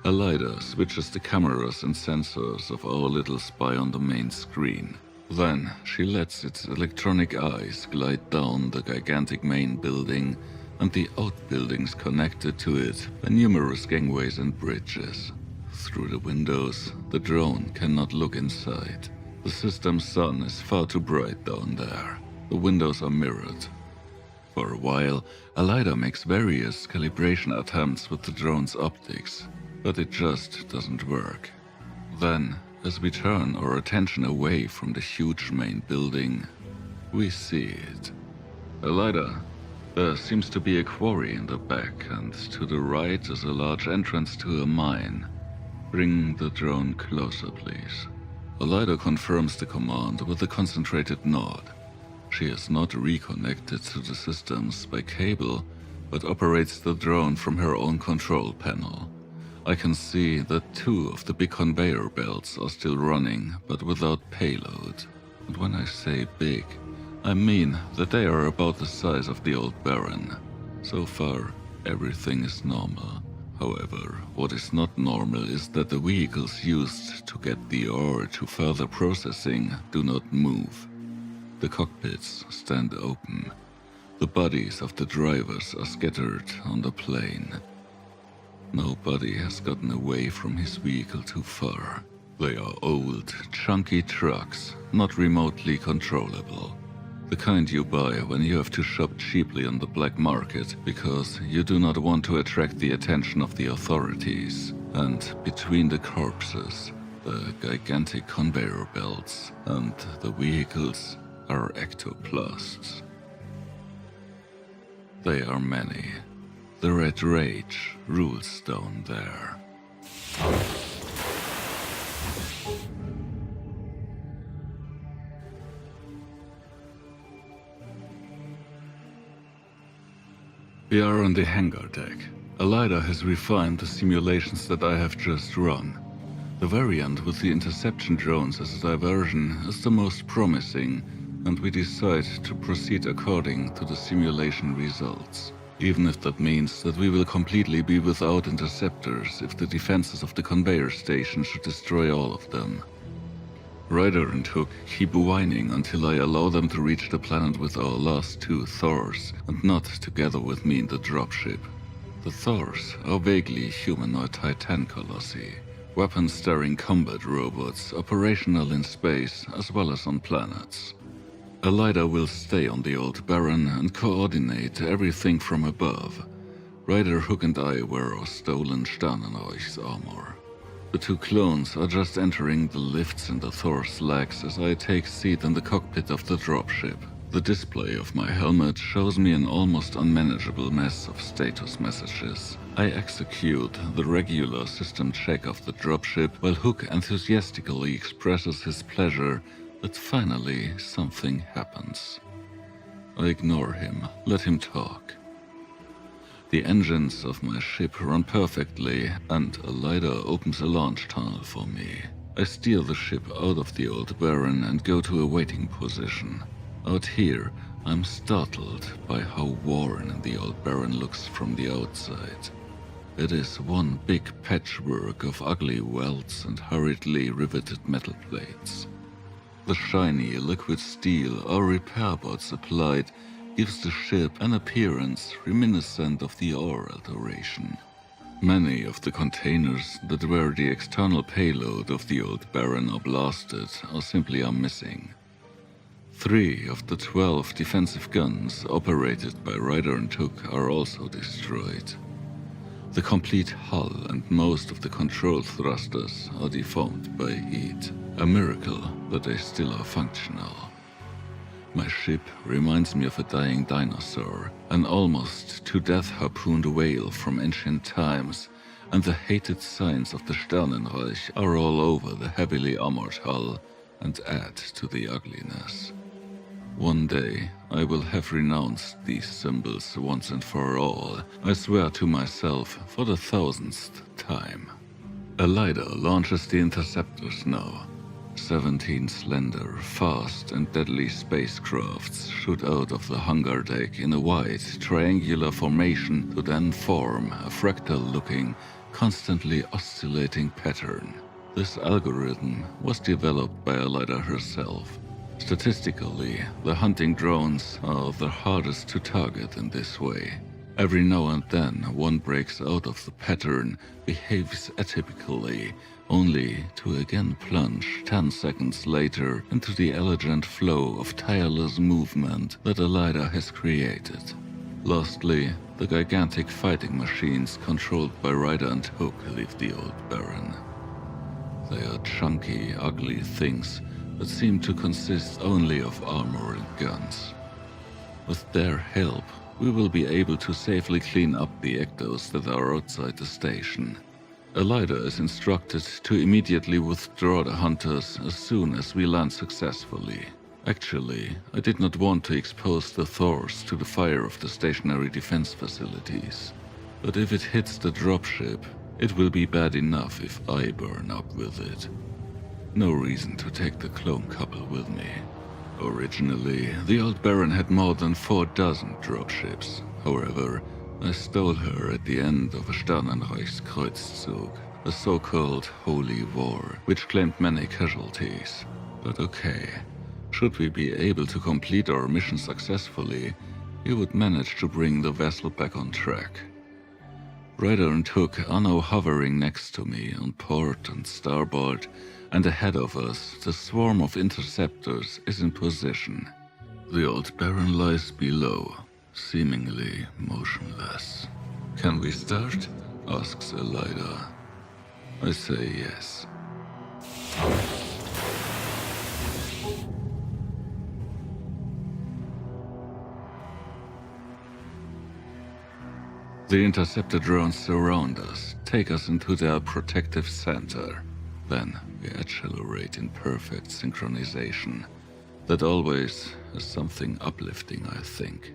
Alyhda switches the cameras and sensors of our little spy on the main screen. Then she lets its electronic eyes glide down the gigantic main building and the outbuildings connected to it by numerous gangways and bridges. Through the windows, the drone cannot look inside. The system's sun is far too bright down there. The windows are mirrored. For a while, Alyhda makes various calibration attempts with the drone's optics, but it just doesn't work. Then, as we turn our attention away from the huge main building, we see it. Alyhda, there seems to be a quarry in the back, and to the right is a large entrance to a mine. Bring the drone closer, please. Alyhda confirms the command with a concentrated nod. She is not reconnected to the systems by cable, but operates the drone from her own control panel. I can see that 2 of the big conveyor belts are still running, but without payload. And when I say big, I mean that they are about the size of the old Baron. So far, everything is normal. However, what is not normal is that the vehicles used to get the ore to further processing do not move. The cockpits stand open. The bodies of the drivers are scattered on the plain. Nobody has gotten away from his vehicle too far. They are old, chunky trucks, not remotely controllable. The kind you buy when you have to shop cheaply on the black market because you do not want to attract the attention of the authorities. And between the corpses, the gigantic conveyor belts, and the vehicles are ectoplasts. They are many. The Red Rage rules down there. We are on the hangar deck. Alyhda has refined the simulations that I have just run. The variant with the interception drones as a diversion is the most promising, and we decide to proceed according to the simulation results. Even if that means that we will completely be without interceptors if the defenses of the conveyor station should destroy all of them. Ryder and Hook keep whining until I allow them to reach the planet with our last 2 Thors, and not together with me in the dropship. The Thors are vaguely humanoid Titan colossi, weapon-staring combat robots operational in space as well as on planets. Alyhda will stay on the old Baron and coordinate everything from above. Ryder, Hook and I wear our stolen Sternenreich's armor. The 2 clones are just entering the lifts in the Thor's legs as I take seat in the cockpit of the dropship. The display of my helmet shows me an almost unmanageable mess of status messages. I execute the regular system check of the dropship while Hook enthusiastically expresses his pleasure that finally something happens. I ignore him, let him talk. The engines of my ship run perfectly, and Alyhda opens a launch tunnel for me. I steer the ship out of the old Baron and go to a waiting position. Out here, I'm startled by how worn the old Baron looks from the outside. It is one big patchwork of ugly welds and hurriedly riveted metal plates. The shiny liquid steel our repair bot supplied gives the ship an appearance reminiscent of the ore alteration. Many of the containers that were the external payload of the old Baron are blasted or simply are missing. 3 of the 12 defensive guns operated by Ryder and Hook are also destroyed. The complete hull and most of the control thrusters are deformed by heat, a miracle that they still are functional. My ship reminds me of a dying dinosaur, an almost to death harpooned whale from ancient times, and the hated signs of the Sternenreich are all over the heavily armored hull and add to the ugliness. One day, I will have renounced these symbols once and for all, I swear to myself for the 1000th time. Alyhda launches the interceptors now. 17 slender, fast and deadly spacecrafts shoot out of the hangar deck in a wide, triangular formation to then form a fractal-looking, constantly oscillating pattern. This algorithm was developed by Alyhda herself. Statistically, the hunting drones are the hardest to target in this way. Every now and then, one breaks out of the pattern, behaves atypically, only to again plunge 10 seconds later into the elegant flow of tireless movement that Alyhda has created. Lastly, the gigantic fighting machines controlled by Ryder and Hook leave the old Baron. They are chunky, ugly things that seem to consist only of armor and guns. With their help, we will be able to safely clean up the ectos that are outside the station. Alyhda is instructed to immediately withdraw the hunters as soon as we land successfully. Actually, I did not want to expose the Thors to the fire of the stationary defense facilities. But if it hits the dropship, it will be bad enough if I burn up with it. No reason to take the clone couple with me. Originally, the old Baron had more than 4 dozen dropships. However, I stole her at the end of a Sternenreich's Kreuzzug, a so-called Holy War, which claimed many casualties. But okay, should we be able to complete our mission successfully, we would manage to bring the vessel back on track. Ryder and Hook are now hovering next to me on port and starboard, and ahead of us, the swarm of interceptors is in position. The old Baron lies below, seemingly motionless. "Can we start?" asks Alyhda. I say yes. The interceptor drones surround us, take us into their protective center. Then we accelerate in perfect synchronization. That always is something uplifting, I think.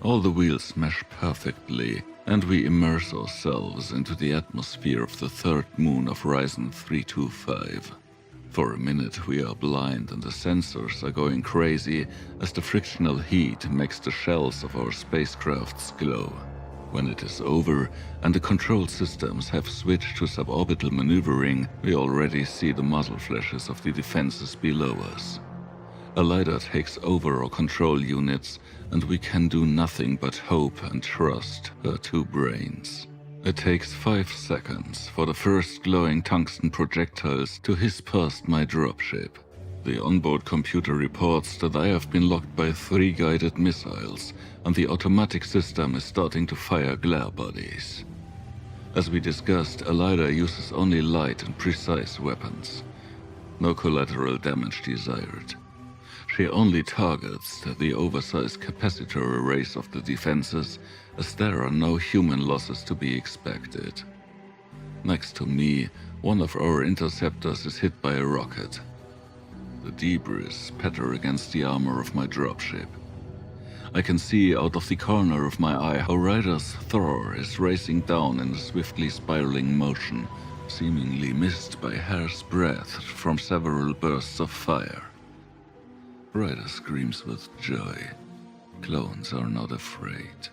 All the wheels mesh perfectly, and we immerse ourselves into the atmosphere of the third moon of Rizon 325. For a minute we are blind and the sensors are going crazy as the frictional heat makes the shells of our spacecrafts glow. When it is over and the control systems have switched to suborbital maneuvering, we already see the muzzle flashes of the defenses below us. Alyhda takes over our control units, and we can do nothing but hope and trust her 2 brains. It takes 5 seconds for the first glowing tungsten projectiles to hiss past my dropship. The onboard computer reports that I have been locked by 3 guided missiles, and the automatic system is starting to fire glare bodies. As we discussed, Alyhda uses only light and precise weapons. No collateral damage desired. She only targets the oversized capacitor arrays of the defenses, as there are no human losses to be expected. Next to me, one of our interceptors is hit by a rocket. The debris patter against the armor of my dropship. I can see out of the corner of my eye how Ryder's Thor is racing down in a swiftly spiraling motion, seemingly missed by a hair's breadth from several bursts of fire. Ryder screams with joy. Clones are not afraid.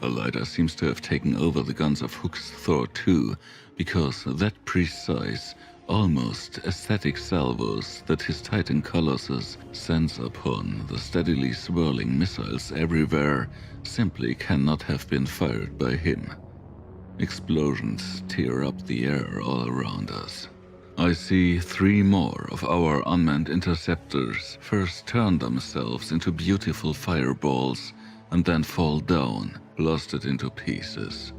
Alyhda seems to have taken over the guns of Hook's Thor too, because that precise, almost aesthetic salvos that his Titan Colossus sends upon the steadily swirling missiles everywhere simply cannot have been fired by him. Explosions tear up the air all around us. I see 3 more of our unmanned interceptors first turn themselves into beautiful fireballs and then fall down, blasted into pieces.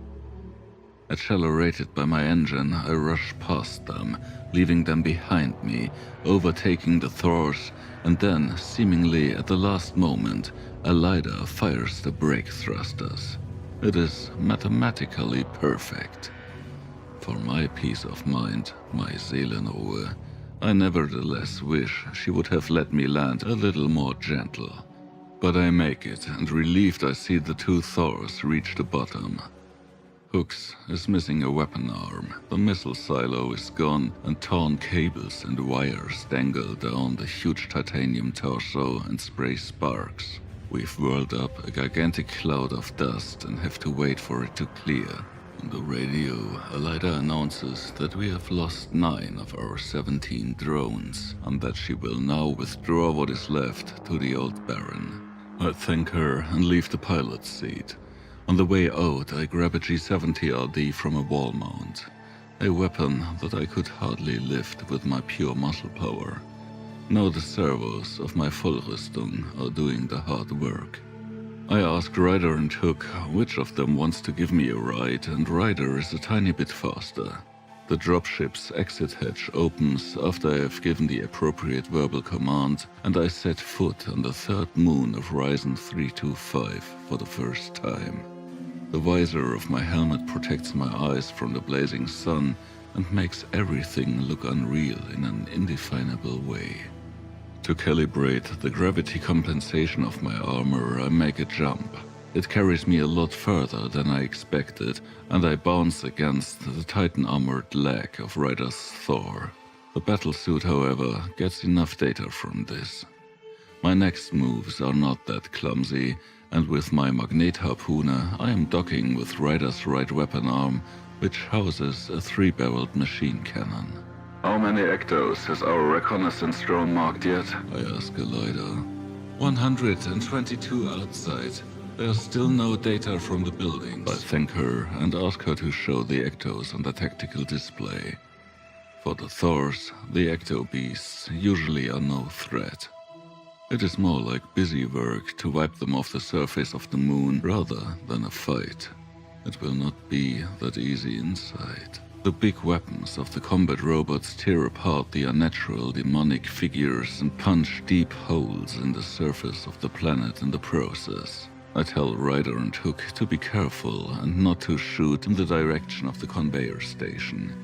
Accelerated by my engine, I rush past them, leaving them behind me, overtaking the Thors, and then, seemingly at the last moment, Alyhda fires the brake thrusters. It is mathematically perfect. For my peace of mind, my Seelenruhe, I nevertheless wish she would have let me land a little more gentle. But I make it, and relieved I see the 2 Thors reach the bottom. Hooks is missing a weapon arm, the missile silo is gone, and torn cables and wires dangle down the huge titanium torso and spray sparks. We've whirled up a gigantic cloud of dust and have to wait for it to clear. On the radio, Alyhda announces that we have lost 9 of our 17 drones, and that she will now withdraw what is left to the old Baron. I thank her and leave the pilot's seat. On the way out, I grab a G70RD from a wall mount, a weapon that I could hardly lift with my pure muscle power. Now the servos of my Vollrüstung are doing the hard work. I ask Ryder and Hook which of them wants to give me a ride, and Ryder is a tiny bit faster. The dropship's exit hatch opens after I have given the appropriate verbal command, and I set foot on the 3rd moon of Rizon 325 for the first time. The visor of my helmet protects my eyes from the blazing sun and makes everything look unreal in an indefinable way. To calibrate the gravity compensation of my armor, I make a jump. It carries me a lot further than I expected, and I bounce against the Titan-armored leg of Ryder's Thor. The battlesuit, however, gets enough data from this. My next moves are not that clumsy, and with my magnet harpooner, I am docking with Ryder's right weapon arm, which houses a 3-barreled machine cannon. How many Ectos has our reconnaissance drone marked yet? I ask Alyhda. 122 outside. There's still no data from the buildings. I thank her and ask her to show the Ectos on the tactical display. For the Thors, the Ecto-beasts usually are no threat. It is more like busy work to wipe them off the surface of the moon rather than a fight. It will not be that easy inside. The big weapons of the combat robots tear apart the unnatural demonic figures and punch deep holes in the surface of the planet in the process. I tell Ryder and Hook to be careful and not to shoot in the direction of the conveyor station.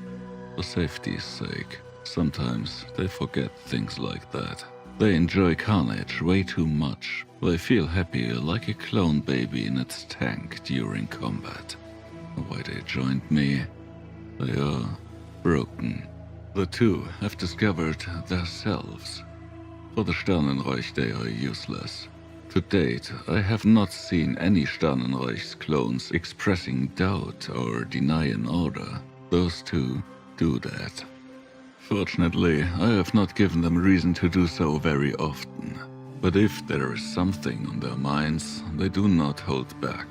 For safety's sake, sometimes they forget things like that. They enjoy carnage way too much. They feel happy like a clone baby in its tank during combat. Why they joined me? They are broken. The 2 have discovered themselves. For the Sternenreich they are useless. To date, I have not seen any Sternenreich's clones expressing doubt or deny an order. Those 2 do that. Fortunately, I have not given them reason to do so very often. But if there is something on their minds, they do not hold back.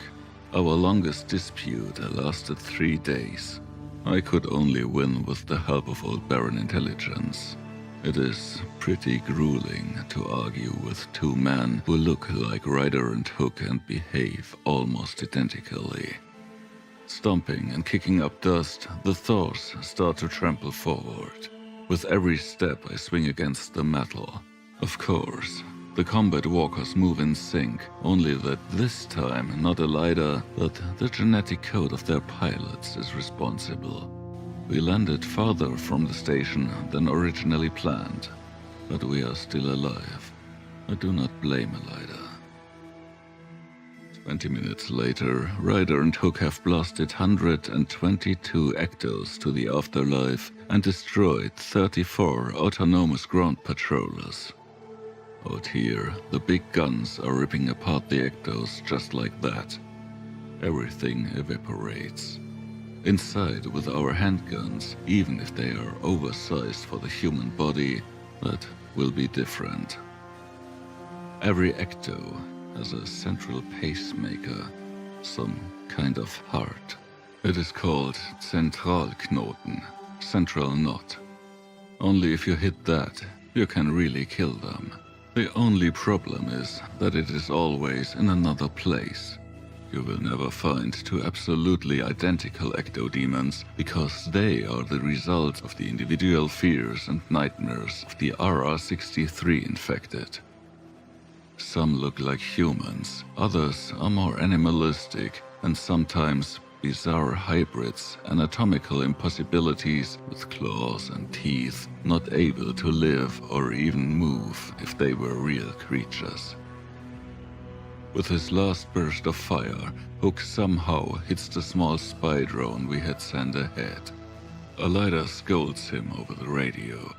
Our longest dispute lasted 3 days. I could only win with the help of old Baron intelligence. It is pretty grueling to argue with 2 men who look like Ryder and Hook and behave almost identically. Stomping and kicking up dust, the Thors start to trample forward. With every step I swing against the metal. Of course, the combat walkers move in sync, only that this time not Alyhda, but the genetic code of their pilots is responsible. We landed farther from the station than originally planned, but we are still alive. I do not blame Alyhda. 20 minutes later, Ryder and Hook have blasted 122 Ectos to the afterlife and destroyed 34 autonomous ground patrollers. Out here, the big guns are ripping apart the Ectos just like that. Everything evaporates. inside with our handguns, even if they are oversized for the human body, that will be different. Every Ecto has a central pacemaker, some kind of heart. It is called Zentralknoten, central knot. Only if you hit that, you can really kill them. The only problem is that it is always in another place. You will never find two absolutely identical ecto-demons because they are the result of the individual fears and nightmares of the RR-63 infected. Some look like humans, others are more animalistic and sometimes bizarre hybrids, anatomical impossibilities with claws and teeth, not able to live or even move if they were real creatures. With his last burst of fire, Hook somehow hits the small spy drone we had sent ahead. Alyhda scolds him over the radio.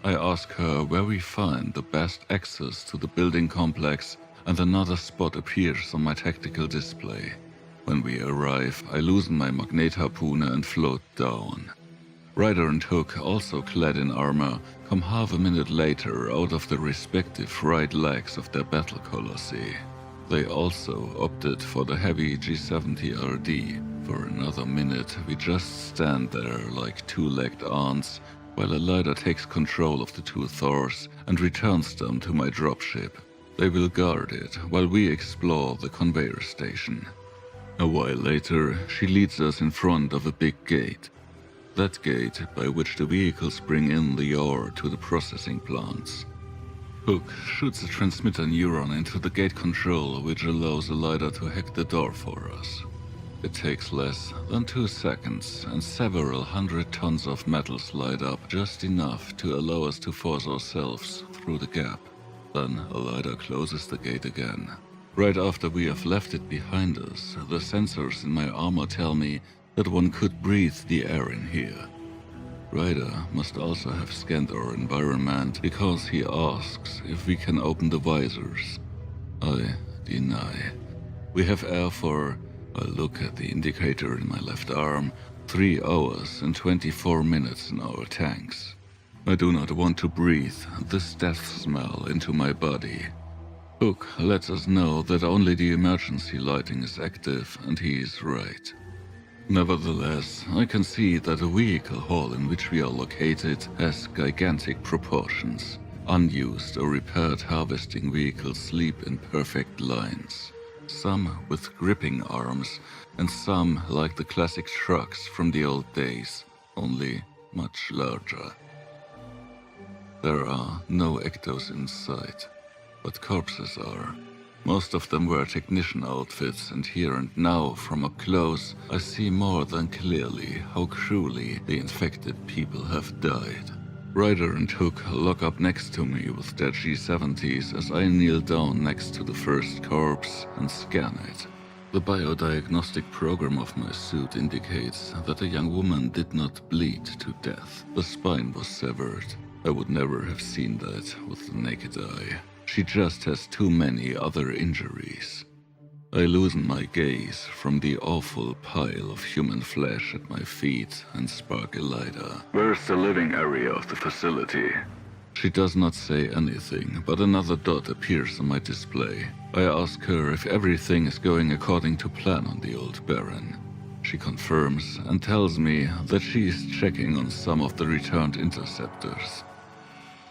I ask her where we find the best access to the building complex, and another spot appears on my tactical display. When we arrive, I loosen my magnet harpooner and float down. Ryder and Hook, also clad in armor, come half a minute later out of the respective right legs of their battle colossi. They also opted for the heavy G70RD. For another minute, we just stand there like two-legged ants, while Alyhda takes control of the two Thors and returns them to my dropship. They will guard it while we explore the conveyor station. A while later, she leads us in front of a big gate. That gate by which the vehicles bring in the ore to the processing plants. Hook shoots a transmitter neuron into the gate control, which allows Alyhda to hack the door for us. It takes less than 2 seconds, and several hundred tons of metal slide up just enough to allow us to force ourselves through the gap. Then Alyhda closes the gate again. Right after we have left it behind us, the sensors in my armor tell me that one could breathe the air in here. Ryder must also have scanned our environment because he asks if we can open the visors. I deny. We have air for, I look at the indicator in my left arm, 3 hours and 24 minutes in our tanks. I do not want to breathe this death smell into my body. Hook lets us know that only the emergency lighting is active, and he is right. Nevertheless, I can see that the vehicle hall in which we are located has gigantic proportions. Unused or repaired harvesting vehicles sleep in perfect lines. Some with gripping arms, and some like the classic trucks from the old days, only much larger. There are no ectos in sight. But corpses are. Most of them wear technician outfits, and here and now, from up close, I see more than clearly how cruelly the infected people have died. Ryder and Hook lock up next to me with their G70s as I kneel down next to the first corpse and scan it. The biodiagnostic program of my suit indicates that the young woman did not bleed to death. The spine was severed. I would never have seen that with the naked eye. She just has too many other injuries. I loosen my gaze from the awful pile of human flesh at my feet and spark Alyhda. Where's the living area of the facility? She does not say anything, but another dot appears on my display. I ask her if everything is going according to plan on the old Baron. She confirms and tells me that she is checking on some of the returned interceptors.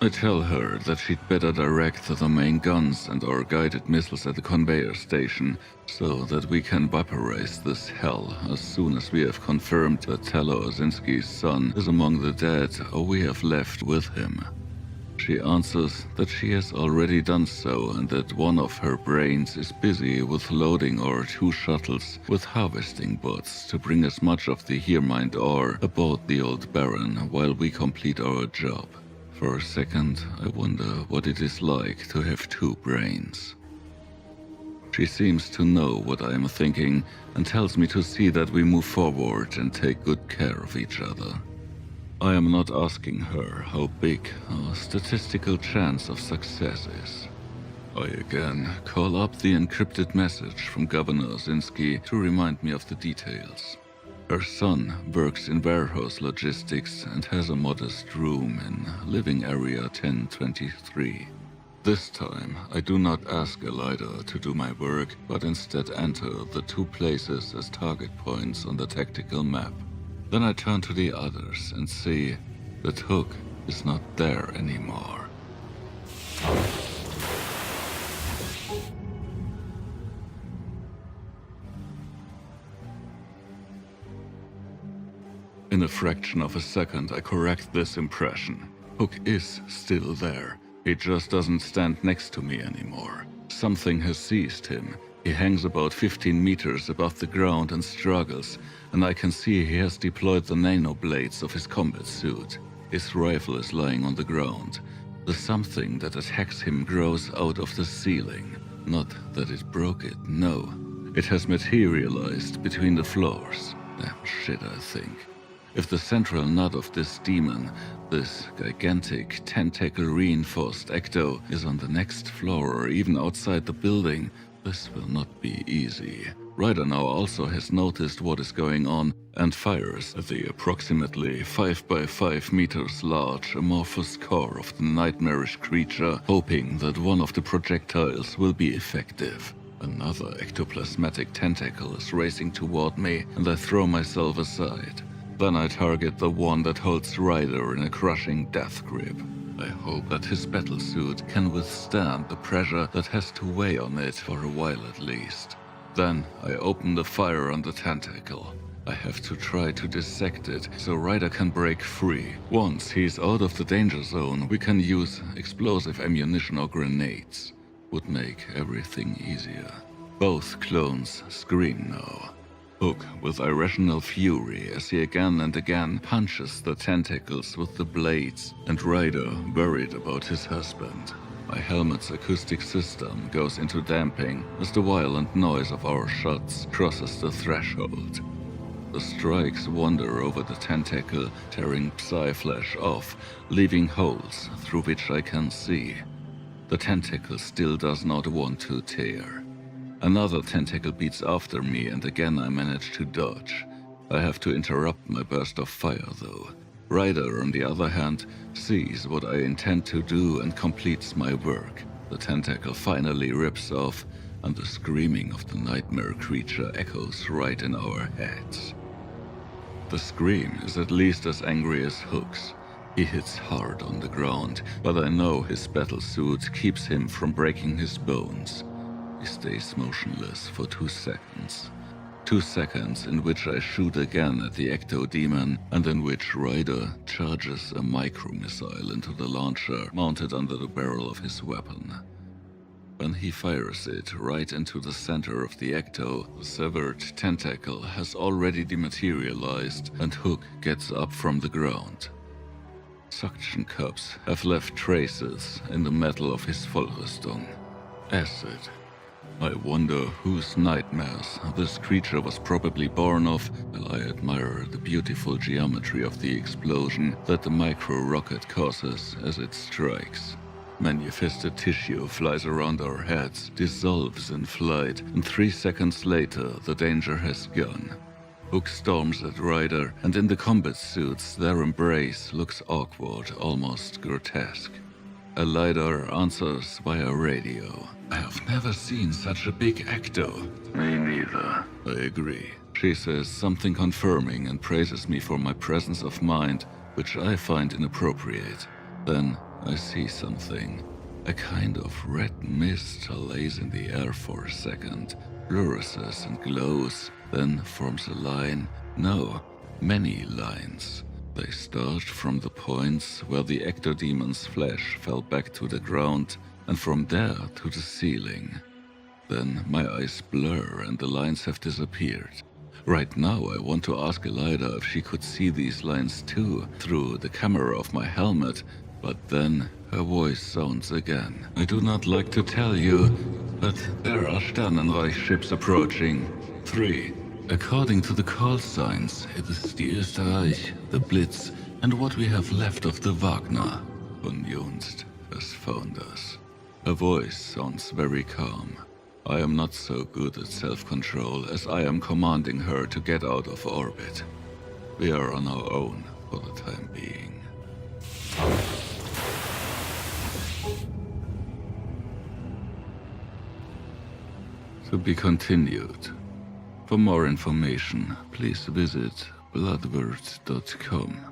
I tell her that she'd better direct the main guns and our guided missiles at the conveyor station so that we can vaporize this hell as soon as we have confirmed that Telo Osinski's son is among the dead or we have left with him. She answers that she has already done so and that one of her brains is busy with loading our 2 shuttles with harvesting bots to bring as much of the here-mined ore aboard the old Baron while we complete our job. For a second, I wonder what it is like to have 2 brains. She seems to know what I am thinking and tells me to see that we move forward and take good care of each other. I am not asking her how big our statistical chance of success is. I again call up the encrypted message from Governor Osinski to remind me of the details. Her son works in warehouse logistics and has a modest room in living area 1023. This time, I do not ask Alyhda to do my work, but instead enter the 2 places as target points on the tactical map. Then I turn to the others and see that Hook is not there anymore. In a fraction of a second, I correct this impression. Hook is still there. He just doesn't stand next to me anymore. Something has seized him. He hangs about 15 meters above the ground and struggles, and I can see he has deployed the nanoblades of his combat suit. His rifle is lying on the ground. The something that attacks him grows out of the ceiling. Not that it broke it, no. It has materialized between the floors. Damn shit, I think. If the central nut of this demon, this gigantic, tentacle-reinforced ecto, is on the next floor or even outside the building, this will not be easy. Ryder now also has noticed what is going on and fires at the approximately 5 by 5 meters large amorphous core of the nightmarish creature, hoping that one of the projectiles will be effective. Another ectoplasmatic tentacle is racing toward me, and I throw myself aside. Then I target the one that holds Ryder in a crushing death grip. I hope that his battlesuit can withstand the pressure that has to weigh on it for a while at least. Then I open the fire on the tentacle. I have to try to dissect it so Ryder can break free. Once he's out of the danger zone, we can use explosive ammunition or grenades. Would make everything easier. Both clones scream now. Hook with irrational fury as he again and again punches the tentacles with the blades, and Ryder worried about his husband. My helmet's acoustic system goes into damping as the violent noise of our shots crosses the threshold. The strikes wander over the tentacle, tearing psi-flesh off, leaving holes through which I can see. The tentacle still does not want to tear. Another tentacle beats after me, and again I manage to dodge. I have to interrupt my burst of fire, though. Ryder, on the other hand, sees what I intend to do and completes my work. The tentacle finally rips off, and the screaming of the nightmare creature echoes right in our heads. The scream is at least as angry as Hook's. He hits hard on the ground, but I know his battlesuit keeps him from breaking his bones. He stays motionless for 2 seconds. 2 seconds in which I shoot again at the Ecto-demon, and in which Ryder charges a micro-missile into the launcher mounted under the barrel of his weapon. When he fires it right into the center of the Ecto, the severed tentacle has already dematerialized, and Hook gets up from the ground. Suction cups have left traces in the metal of his Vollrüstung. Acid. I wonder whose nightmares this creature was probably born of, while I admire the beautiful geometry of the explosion that the micro-rocket causes as it strikes. Manifested tissue flies around our heads, dissolves in flight, and 3 seconds later the danger has gone. Hook storms at Ryder, and in the combat suits their embrace looks awkward, almost grotesque. Alyhda answers via radio. I have never seen such a big ecto. Me neither. I agree. She says something confirming and praises me for my presence of mind, which I find inappropriate. Then I see something. A kind of red mist lays in the air for a second, fluoresces and glows, then forms a line. No, many lines. They start from the points where the Ecto-demon's flesh fell back to the ground, and from there to the ceiling. Then my eyes blur and the lines have disappeared. Right now I want to ask Alyhda if she could see these lines too, through the camera of my helmet, but then her voice sounds again. I do not like to tell you, but there are Sternenreich ships approaching. 3. According to the call signs, it is the Österreich, the Blitz, and what we have left of the Wagner. Unjunst has found us. Her voice sounds very calm. I am not so good at self-control as I am commanding her to get out of orbit. We are on our own for the time being. To be continued. For more information, please visit bloodword.com.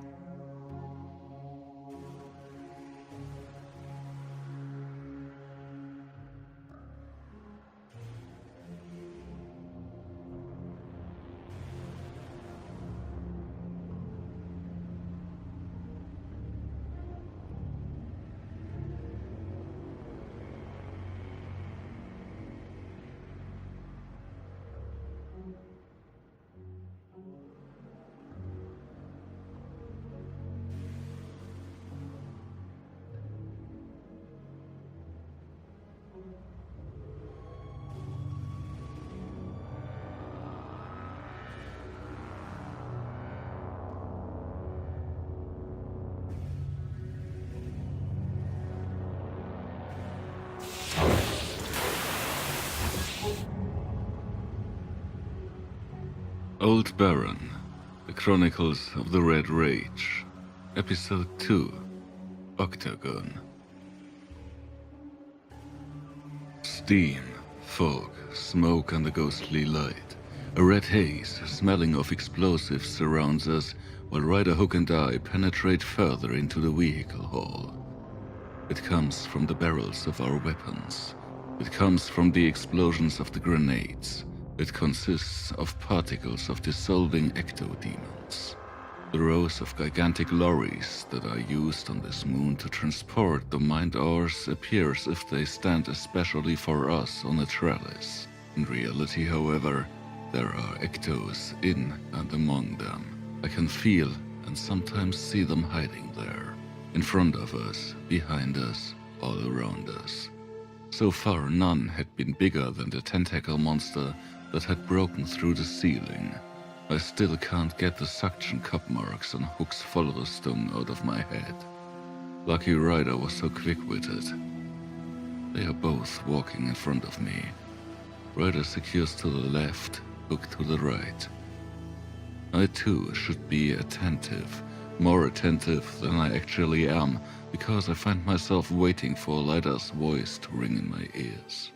Old Baron, The Chronicles of the Red Rage, Episode 2, Octagon. Steam, fog, smoke and a ghostly light. A red haze, smelling of explosives, surrounds us, while Ryder, Hook and I penetrate further into the vehicle hall. It comes from the barrels of our weapons. It comes from the explosions of the grenades. It consists of particles of dissolving ecto-demons. The rows of gigantic lorries that are used on this moon to transport the mind ores appear as if they stand especially for us on a trellis. In reality, however, there are ectos in and among them. I can feel and sometimes see them hiding there. In front of us, behind us, all around us. So far, none had been bigger than the tentacle monster that had broken through the ceiling. I still can't get the suction cup marks on Hook's follower stone out of my head. Lucky Ryder was so quick-witted. They are both walking in front of me. Ryder secures to the left, Hook to the right. I too should be attentive, more attentive than I actually am, because I find myself waiting for Alyhda's voice to ring in my ears.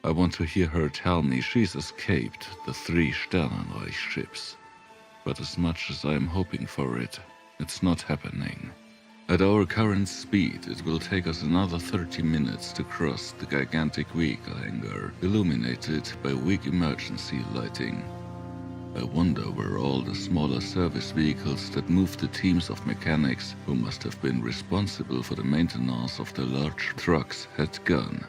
I want to hear her tell me she's escaped the 3 Sternenreich ships. But as much as I am hoping for it, it's not happening. At our current speed, it will take us another 30 minutes to cross the gigantic vehicle hangar, illuminated by weak emergency lighting. I wonder where all the smaller service vehicles that move the teams of mechanics who must have been responsible for the maintenance of the large trucks had gone.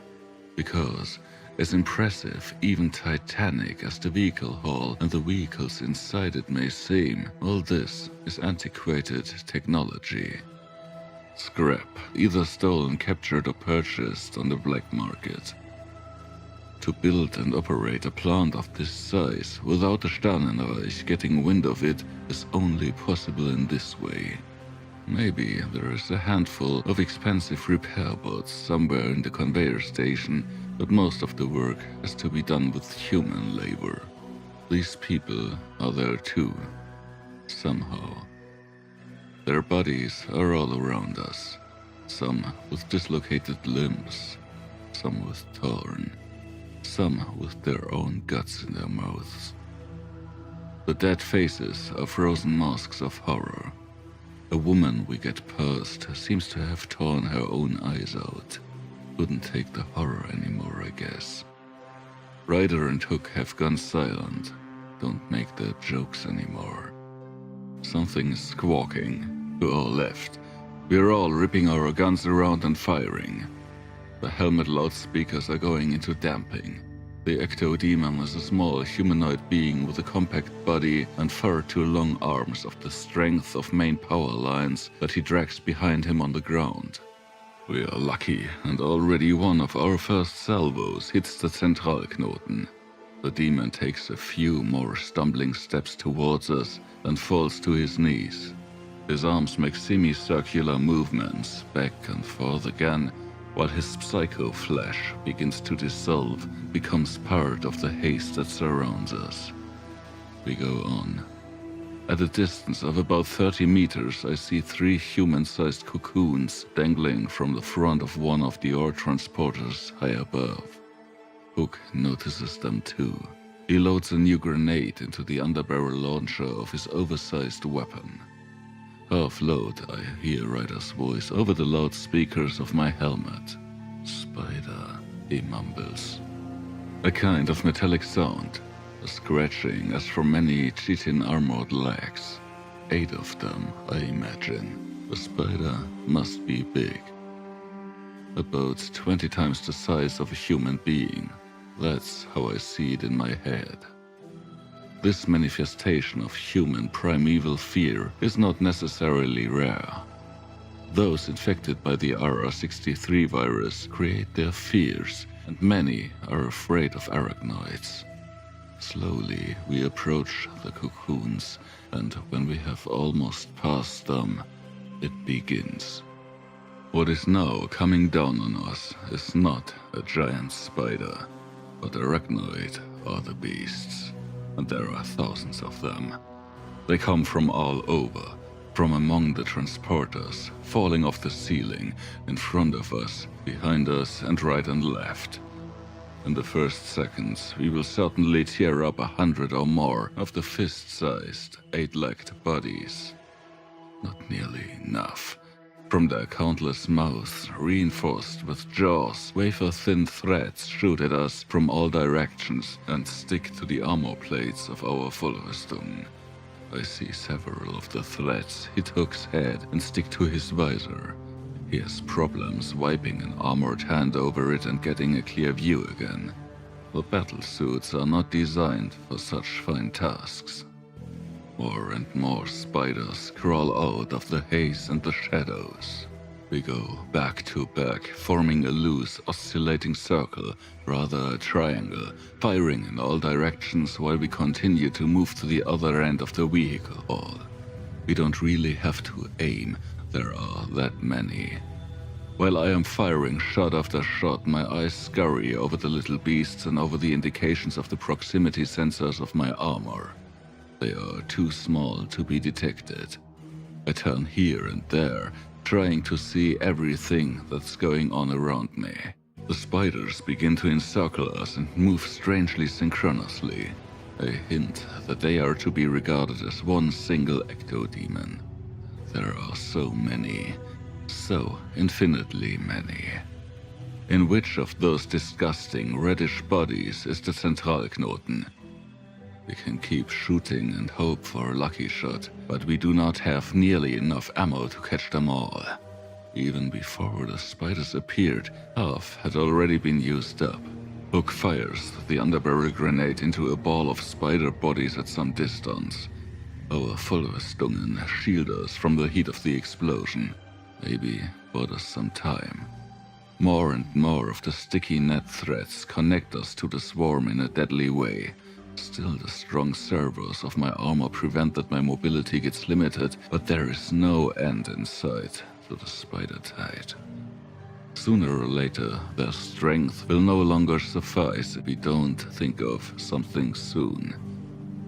Because, as impressive, even titanic as the vehicle hall and the vehicles inside it may seem, all this is antiquated technology. Scrap, either stolen, captured or purchased on the black market. To build and operate a plant of this size without the Sternenreich getting wind of it is only possible in this way. Maybe there is a handful of expensive repair bots somewhere in the conveyor station, but most of the work has to be done with human labor. These people are there too, somehow. Their bodies are all around us, some with dislocated limbs, some with torn, some with their own guts in their mouths. The dead faces are frozen masks of horror. A woman we get past seems to have torn her own eyes out. Couldn't take the horror anymore, I guess. Ryder and Hook have gone silent. Don't make their jokes anymore. Something is squawking. To our left. We're all ripping our guns around and firing. The helmet loudspeakers are going into damping. The Ecto-demon is a small humanoid being with a compact body and far too long arms of the strength of main power lines that he drags behind him on the ground. We are lucky, and already one of our first salvos hits the Zentralknoten. The demon takes a few more stumbling steps towards us and falls to his knees. His arms make semicircular movements, back and forth again, while his psycho flesh begins to dissolve, becomes part of the haze that surrounds us. We go on. At a distance of about 30 meters, I see 3 human-sized cocoons dangling from the front of one of the ore transporters high above. Hook notices them too. He loads a new grenade into the underbarrel launcher of his oversized weapon. Half-load, I hear Ryder's voice over the loudspeakers of my helmet. "Spider," he mumbles. A kind of metallic sound, a scratching as from many chitin-armored legs. 8 of them, I imagine. The spider must be big. About 20 times the size of a human being. That's how I see it in my head. This manifestation of human primeval fear is not necessarily rare. Those infected by the RR63 virus create their fears, and many are afraid of arachnoids. Slowly, we approach the cocoons, and when we have almost passed them, it begins. What is now coming down on us is not a giant spider, but arachnoid are the beasts, and there are thousands of them. They come from all over, from among the transporters, falling off the ceiling, in front of us, behind us, and right and left. In the first seconds, we will certainly tear up 100 or more of the fist-sized, 8-legged bodies. Not nearly enough. From their countless mouths, reinforced with jaws, wafer-thin threads shoot at us from all directions and stick to the armor plates of our Vollrüstung. I see several of the threads hit Hook's head and stick to his visor. He has problems wiping an armored hand over it and getting a clear view again. The battle suits are not designed for such fine tasks. More and more spiders crawl out of the haze and the shadows. We go back to back, forming a loose, oscillating circle, rather a triangle, firing in all directions while we continue to move to the other end of the vehicle hall. We don't really have to aim, there are that many. While I am firing shot after shot, my eyes scurry over the little beasts and over the indications of the proximity sensors of my armor. They are too small to be detected. I turn here and there, trying to see everything that's going on around me. The spiders begin to encircle us and move strangely synchronously. A hint that they are to be regarded as one single ecto-demon. There are so many, so infinitely many. In which of those disgusting reddish bodies is the Zentralknoten? We can keep shooting and hope for a lucky shot, but we do not have nearly enough ammo to catch them all. Even before the spiders appeared, half had already been used up. Hook fires the underbarrel grenade into a ball of spider bodies at some distance. Our Vollrüstungen shield us from the heat of the explosion. Maybe bought us some time. More and more of the sticky net threads connect us to the swarm in a deadly way. Still, the strong servos of my armor prevent that my mobility gets limited, but there is no end in sight to the spider tide. Sooner or later, their strength will no longer suffice if we don't think of something soon.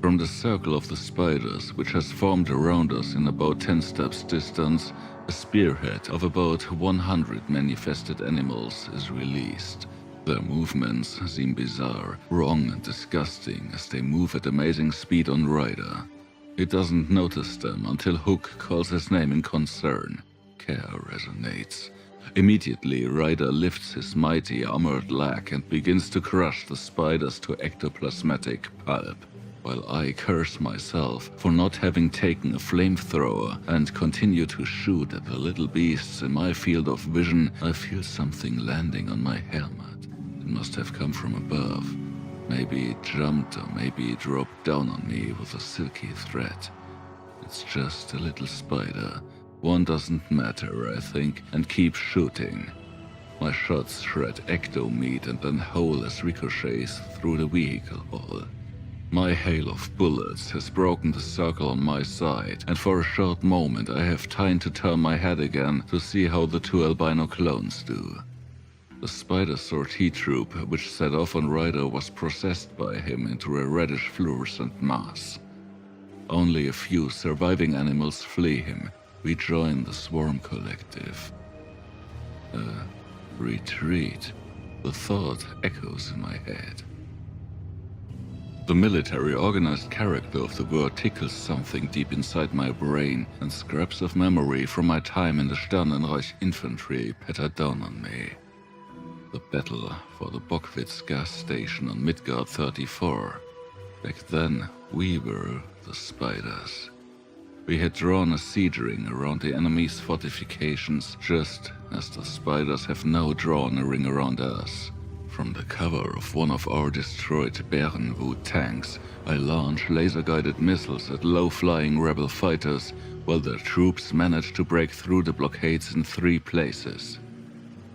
From the circle of the spiders, which has formed around us in about 10 steps distance, a spearhead of about 100 manifested animals is released. Their movements seem bizarre, wrong and disgusting as they move at amazing speed on Ryder. He doesn't notice them until Hook calls his name in concern. Care resonates. Immediately, Ryder lifts his mighty armored leg and begins to crush the spiders to ectoplasmatic pulp. While I curse myself for not having taken a flamethrower and continue to shoot at the little beasts in my field of vision, I feel something landing on my helmet. It must have come from above. Maybe it jumped or maybe it dropped down on me with a silky thread. It's just a little spider. One doesn't matter, I think, and keep shooting. My shots shred ecto-meat and then howl as ricochets through the vehicle hall. My hail of bullets has broken the circle on my side, and for a short moment I have time to turn my head again to see how the 2 albino clones do. The spider sortie troop which set off on Ryder was processed by him into a reddish fluorescent mass. Only a few surviving animals flee him, rejoin the swarm collective. A retreat. The thought echoes in my head. The military organized character of the word tickles something deep inside my brain, and scraps of memory from my time in the Sternenreich infantry patter down on me. The battle for the Bockwitz gas station on Midgard 34. Back then, we were the spiders. We had drawn a siege ring around the enemy's fortifications, just as the spiders have now drawn a ring around us. From the cover of one of our destroyed Bärenwut tanks, I launched laser-guided missiles at low-flying rebel fighters, while their troops managed to break through the blockades in 3 places.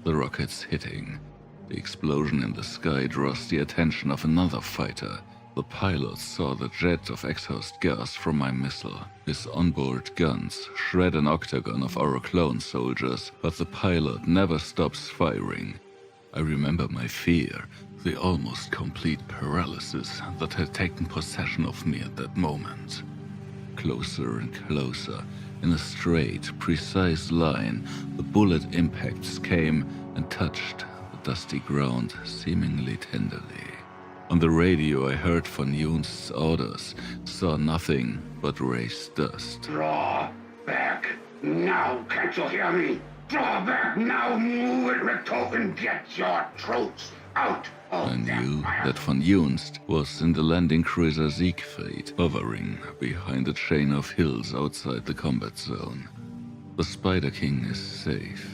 The rockets hitting. The explosion in the sky draws the attention of another fighter. The pilot saw the jet of exhaust gas from my missile. His onboard guns shred an octagon of our clone soldiers, but the pilot never stops firing. I remember my fear, the almost complete paralysis that had taken possession of me at that moment. Closer and closer, in a straight, precise line, the bullet impacts came and touched the dusty ground seemingly tenderly. On the radio I heard von Junst's orders, saw nothing but raised dust. Draw back now, can't you hear me? Draw back now, move it, Richthofen, get your troops out of I knew that von Junst was in the landing cruiser Siegfried, hovering behind a chain of hills outside the combat zone. The Spider King is safe.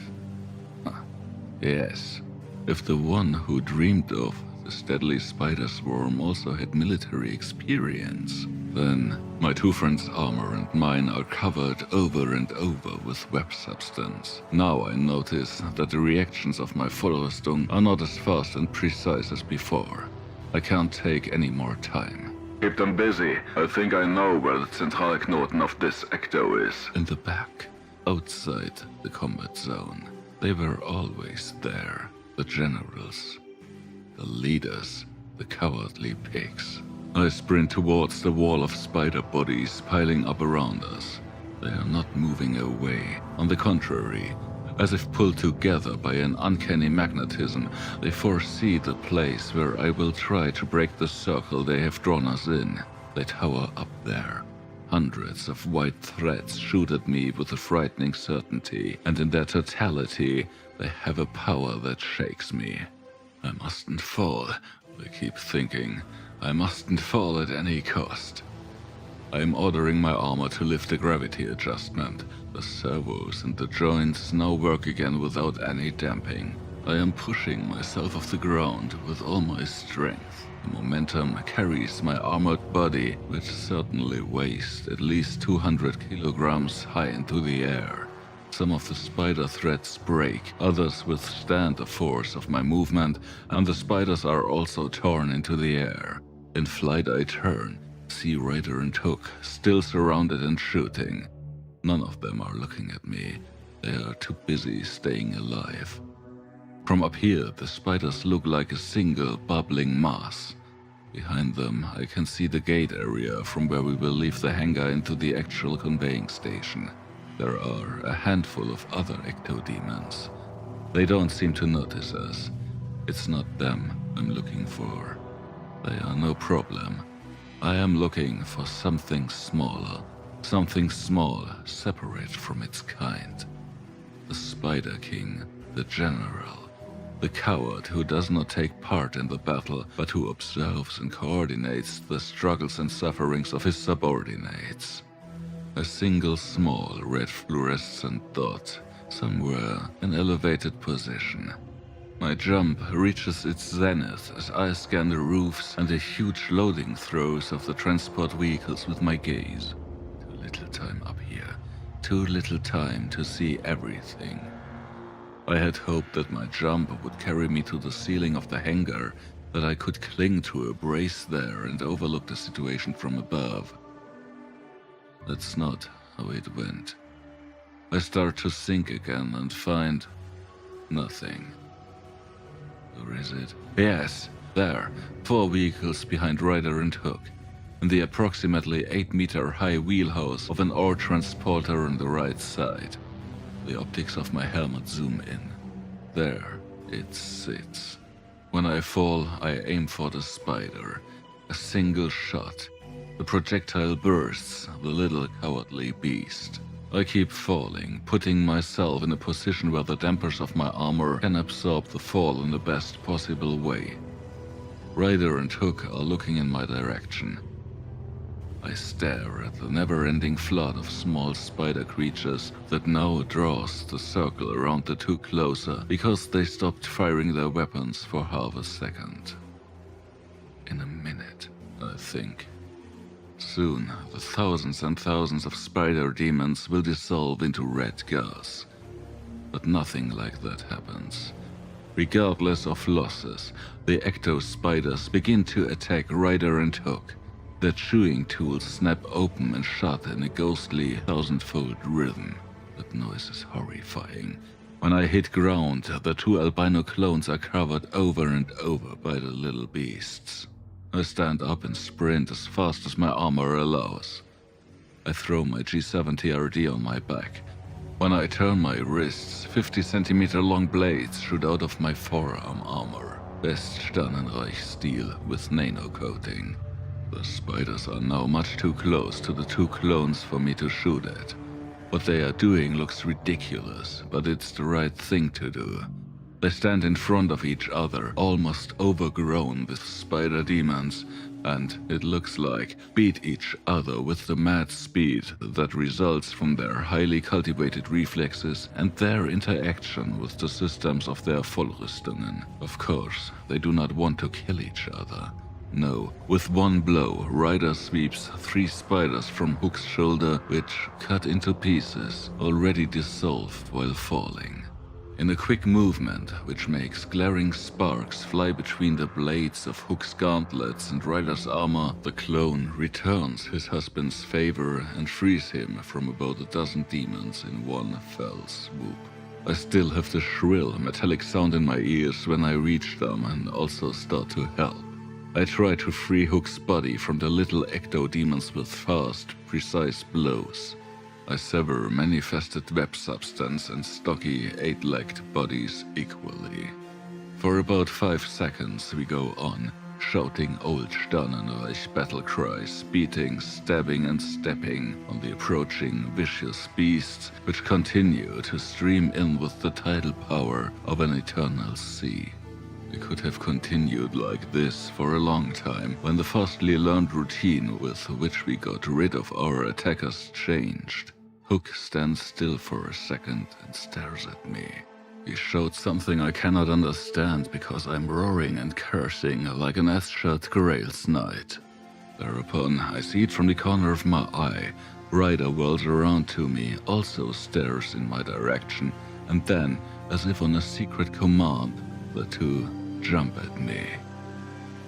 Yes, if the one who dreamed of the deadly spider swarm also had military experience, then my 2 friends' armor and mine are covered over and over with web substance. Now I notice that the reactions of my Vollrüstung are not as fast and precise as before. I can't take any more time. Keep them busy. I think I know where the Zentralknoten of this Ecto is. In the back, outside the combat zone. They were always there. The generals. The leaders. The cowardly pigs. I sprint towards the wall of spider bodies piling up around us. They are not moving away. On the contrary, as if pulled together by an uncanny magnetism, they foresee the place where I will try to break the circle they have drawn us in. They tower up there. Hundreds of white threads shoot at me with a frightening certainty, and in their totality, they have a power that shakes me. I mustn't fall, I keep thinking. I mustn't fall at any cost. I am ordering my armor to lift the gravity adjustment. The servos and the joints now work again without any damping. I am pushing myself off the ground with all my strength. The momentum carries my armored body, which certainly weighs at least 200 kilograms, high into the air. Some of the spider threads break, others withstand the force of my movement, and the spiders are also torn into the air. In flight I turn, see Ryder and Hook, still surrounded and shooting. None of them are looking at me. They are too busy staying alive. From up here, the spiders look like a single, bubbling mass. Behind them, I can see the gate area from where we will leave the hangar into the actual conveying station. There are a handful of other Ecto-demons. They don't seem to notice us. It's not them I'm looking for. They are no problem. I am looking for something smaller. Something small, separate from its kind. The Spider King, the General. The coward who does not take part in the battle, but who observes and coordinates the struggles and sufferings of his subordinates. A single small red fluorescent dot, somewhere in elevated position. My jump reaches its zenith as I scan the roofs and the huge loading throws of the transport vehicles with my gaze. Too little time up here. Too little time to see everything. I had hoped that my jump would carry me to the ceiling of the hangar, that I could cling to a brace there and overlook the situation from above. That's not how it went. I start to sink again and find nothing. Or is it? Yes, there. 4 vehicles behind Ryder and Hook, and the approximately 8-meter-high wheelhouse of an ore transporter on the right side. The optics of my helmet zoom in. There it sits. When I fall, I aim for the spider. A single shot. The projectile bursts the little cowardly beast. I keep falling, putting myself in a position where the dampers of my armor can absorb the fall in the best possible way. Ryder and Hook are looking in my direction. I stare at the never-ending flood of small spider creatures that now draws the circle around the two closer because they stopped firing their weapons for half a second. In a minute, I think. Soon, the thousands and thousands of spider demons will dissolve into red gas. But nothing like that happens. Regardless of losses, the ecto-spiders begin to attack Ryder and Hook. Their chewing tools snap open and shut in a ghostly, thousand-fold rhythm. That noise is horrifying. When I hit ground, the two albino clones are covered over and over by the little beasts. I stand up and sprint as fast as my armor allows. I throw my G70RD on my back. When I turn my wrists, 50-centimeter-long blades shoot out of my forearm armor. Best Sternenreich steel with nano-coating. The spiders are now much too close to the two clones for me to shoot at. What they are doing looks ridiculous, but it's the right thing to do. They stand in front of each other, almost overgrown with spider demons, and, it looks like, beat each other with the mad speed that results from their highly cultivated reflexes and their interaction with the systems of their Vollrüstungen. Of course, they do not want to kill each other. No, with one blow, Ryder sweeps 3 spiders from Hook's shoulder, which cut into pieces, already dissolved while falling. In a quick movement, which makes glaring sparks fly between the blades of Hook's gauntlets and Ryder's armor, the clone returns his husband's favor and frees him from about a dozen demons in one fell swoop. I still have the shrill, metallic sound in my ears when I reach them and also start to help. I try to free Hook's body from the little ecto-demons with fast, precise blows. I sever many-faceted web substance and stocky, 8-legged bodies equally. For about 5 seconds we go on, shouting old Sternenreich battle cries, beating, stabbing and stepping on the approaching vicious beasts which continue to stream in with the tidal power of an eternal sea. We could have continued like this for a long time when the fastly learned routine with which we got rid of our attackers changed. Hook stands still for a second and stares at me. He showed something I cannot understand because I'm roaring and cursing like an Aschat Grail's knight. Thereupon, I see it from the corner of my eye. Ryder whirls around to me, also stares in my direction, and then, as if on a secret command, the two jump at me.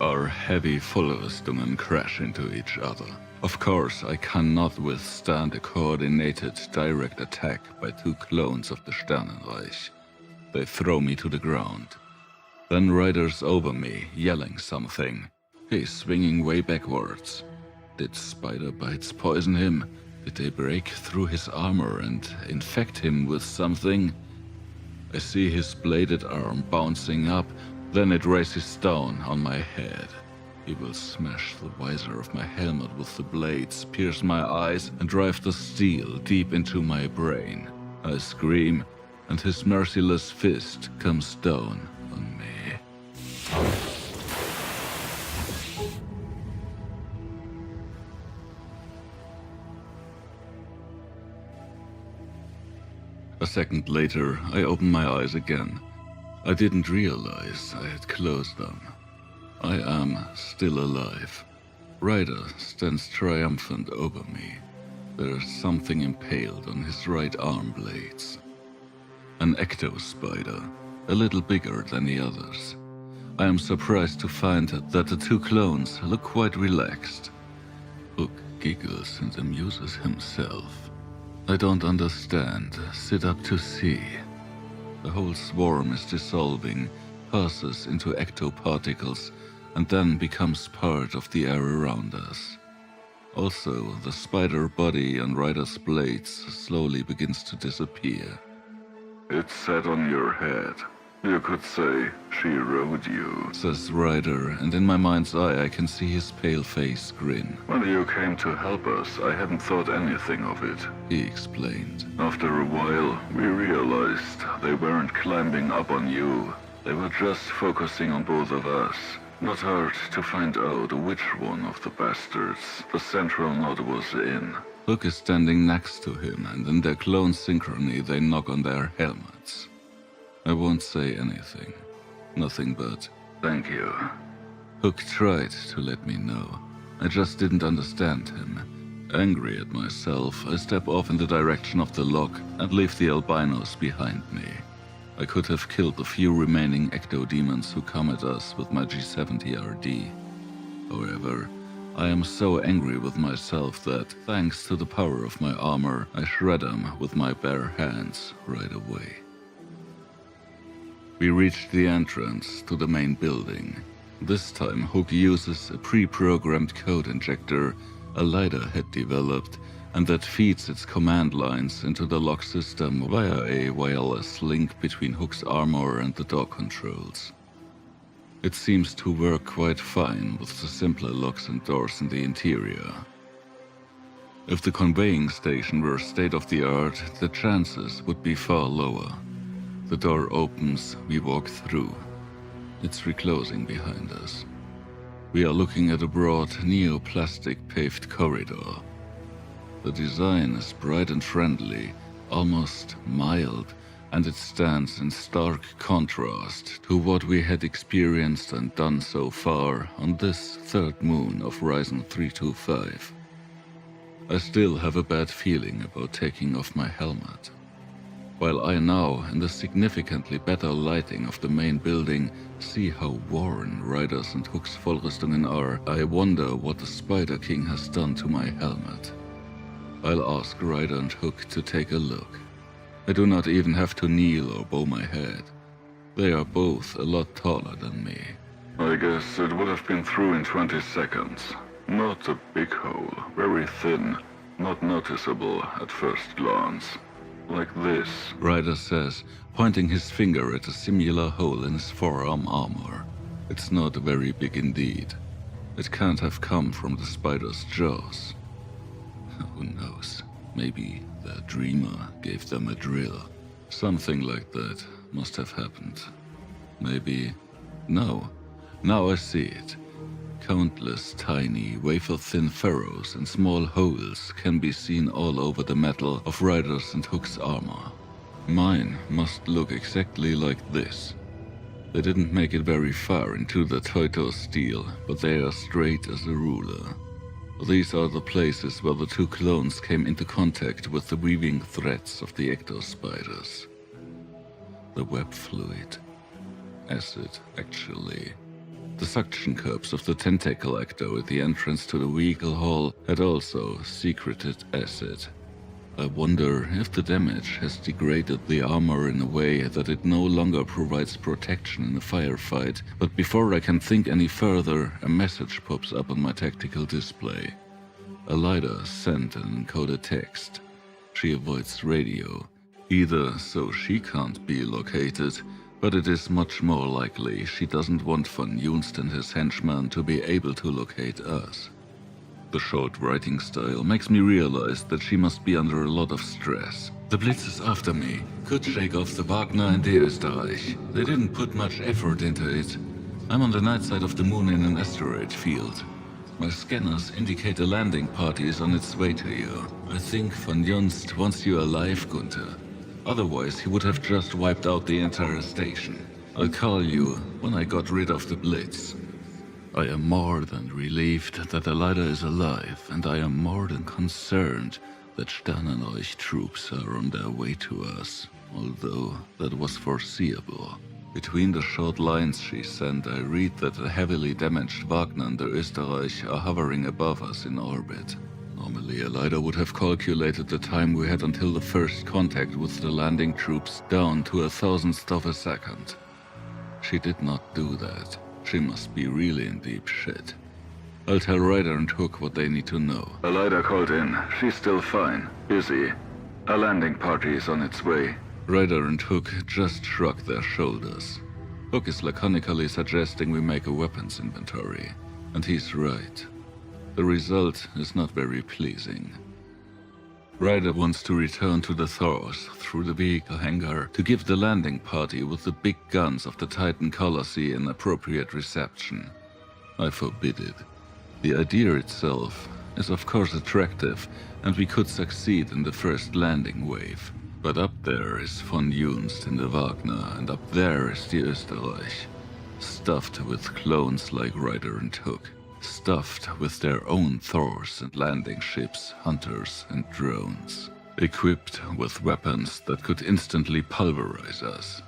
Our heavy Vollrüstungen crash into each other. Of course, I cannot withstand a coordinated direct attack by 2 clones of the Sternenreich. They throw me to the ground. Then Ryder's over me, yelling something. He's swinging way backwards. Did spider bites poison him? Did they break through his armor and infect him with something? I see his bladed arm bouncing up, then it races down on my head. He will smash the visor of my helmet with the blades, pierce my eyes, and drive the steel deep into my brain. I scream, and his merciless fist comes down on me. A second later, I open my eyes again. I didn't realize I had closed them. I am still alive. Ryder stands triumphant over me. There is something impaled on his right arm blades. An ecto-spider, a little bigger than the others. I am surprised to find that the 2 clones look quite relaxed. Hook giggles and amuses himself. I don't understand. Sit up to see. The whole swarm is dissolving, passes into ectoparticles and then becomes part of the air around us. Also, the spider body on Ryder's blades slowly begins to disappear. It sat on your head. You could say she rode you, says Ryder, and in my mind's eye I can see his pale face grin. When you came to help us, I hadn't thought anything of it, he explained. After a while, we realized they weren't climbing up on you. They were just focusing on both of us. Not hard to find out which one of the bastards the central node was in. Hook is standing next to him, and in their clone synchrony they knock on their helmets. I won't say anything. Nothing but, thank you. Hook tried to let me know. I just didn't understand him. Angry at myself, I step off in the direction of the lock and leave the albinos behind me. I could have killed the few remaining ecto-demons who come at us with my G70RD. However, I am so angry with myself that, thanks to the power of my armor, I shred them with my bare hands right away. We reached the entrance to the main building. This time Hook uses a pre-programmed code injector Alyhda had developed, and that feeds its command lines into the lock system via a wireless link between Hook's armor and the door controls. It seems to work quite fine with the simpler locks and doors in the interior. If the conveying station were state-of-the-art, the chances would be far lower. The door opens, we walk through. It's reclosing behind us. We are looking at a broad, neoplastic paved corridor. The design is bright and friendly, almost mild, and it stands in stark contrast to what we had experienced and done so far on this third moon of Rizon 325. I still have a bad feeling about taking off my helmet. While I now, in the significantly better lighting of the main building, see how worn Ryder's and Hook's Vollrüstungen are, I wonder what the Spider King has done to my helmet. I'll ask Ryder and Hook to take a look. I do not even have to kneel or bow my head. They are both a lot taller than me. I guess it would have been through in 20 seconds. Not a big hole, very thin, not noticeable at first glance. Like this, Ryder says, pointing his finger at a similar hole in his forearm armor. It's not very big indeed. It can't have come from the spider's jaws. Who knows? Maybe the dreamer gave them a drill. Something like that must have happened. Maybe... No. Now I see it. Countless tiny, wafer-thin furrows and small holes can be seen all over the metal of Ryder's and Hook's armor. Mine must look exactly like this. They didn't make it very far into the Toito steel, but they are straight as a ruler. These are the places where the two clones came into contact with the weaving threads of the ecto-spiders. The web fluid. Acid, actually. The suction cups of the tentacle ecto at the entrance to the vehicle hall had also secreted acid. I wonder if the damage has degraded the armor in a way that it no longer provides protection in a firefight, but before I can think any further, a message pops up on my tactical display. Alyhda sent an encoded text. She avoids radio, either so she can't be located, but it is much more likely she doesn't want von Junst and his henchmen to be able to locate us. The short writing style makes me realize that she must be under a lot of stress. The Blitz is after me. Could shake off the Wagner and the Österreich. They didn't put much effort into it. I'm on the night side of the moon in an asteroid field. My scanners indicate a landing party is on its way to you. I think von Junst wants you alive, Gunther. Otherwise, he would have just wiped out the entire station. I'll call you when I got rid of the Blitz. I am more than relieved that Alyhda is alive, and I am more than concerned that Sternenreich troops are on their way to us, although that was foreseeable. Between the short lines she sent, I read that the heavily damaged Wagner and the Österreich are hovering above us in orbit. Normally, Alyhda would have calculated the time we had until the first contact with the landing troops down to 1,000th of a second. She did not do that. She must be really in deep shit. I'll tell Ryder and Hook what they need to know. Alyhda called in. She's still fine. Busy. A landing party is on its way. Ryder and Hook just shrug their shoulders. Hook is laconically suggesting we make a weapons inventory. And he's right. The result is not very pleasing. Ryder wants to return to the Thors through the vehicle hangar to give the landing party with the big guns of the Titan Colossi an appropriate reception. I forbid it. The idea itself is of course attractive, and we could succeed in the first landing wave. But up there is von Junst in the Wagner, and up there is the Österreich, stuffed with clones like Ryder and Hook, stuffed with their own Thors and landing ships, hunters and drones, equipped with weapons that could instantly pulverize us.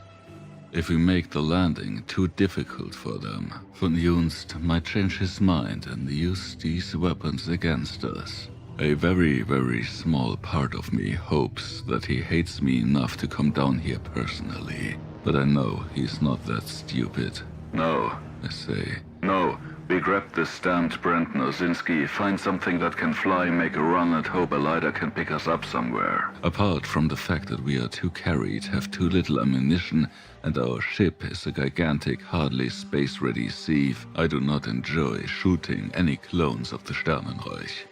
If we make the landing too difficult for them, von Junst might change his mind and use these weapons against us. A very, very small part of me hopes that he hates me enough to come down here personally, but I know he's not that stupid. No. I say. No. We grab the stamped Brent Nozinski, find something that can fly, make a run, and hope Alyhda can pick us up somewhere. Apart from the fact that we are too carried, have too little ammunition, and our ship is a gigantic, hardly space-ready sieve, I do not enjoy shooting any clones of the Sternenreich.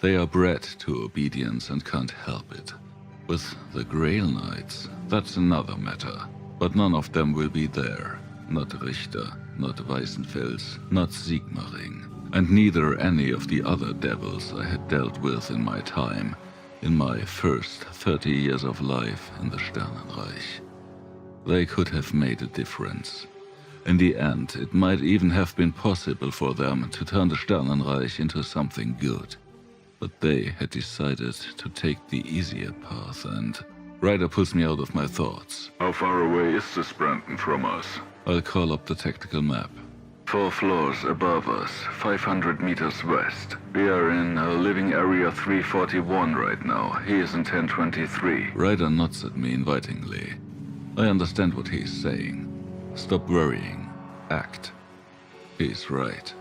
They are bred to obedience and can't help it. With the Grail Knights, that's another matter, but none of them will be there. Not Richter, not Weissenfels, not Sigmaring, and neither any of the other devils I had dealt with in my time, in my first 30 years of life in the Sternenreich. They could have made a difference. In the end, it might even have been possible for them to turn the Sternenreich into something good. But they had decided to take the easier path, and Ryder pulls me out of my thoughts. How far away is this Brandon from us? I'll call up the tactical map. 4 floors above us, 500 meters west. We are in living area 341 right now. He is in 1023. Ryder nods at me invitingly. I understand what he's saying. Stop worrying. Act. He's right.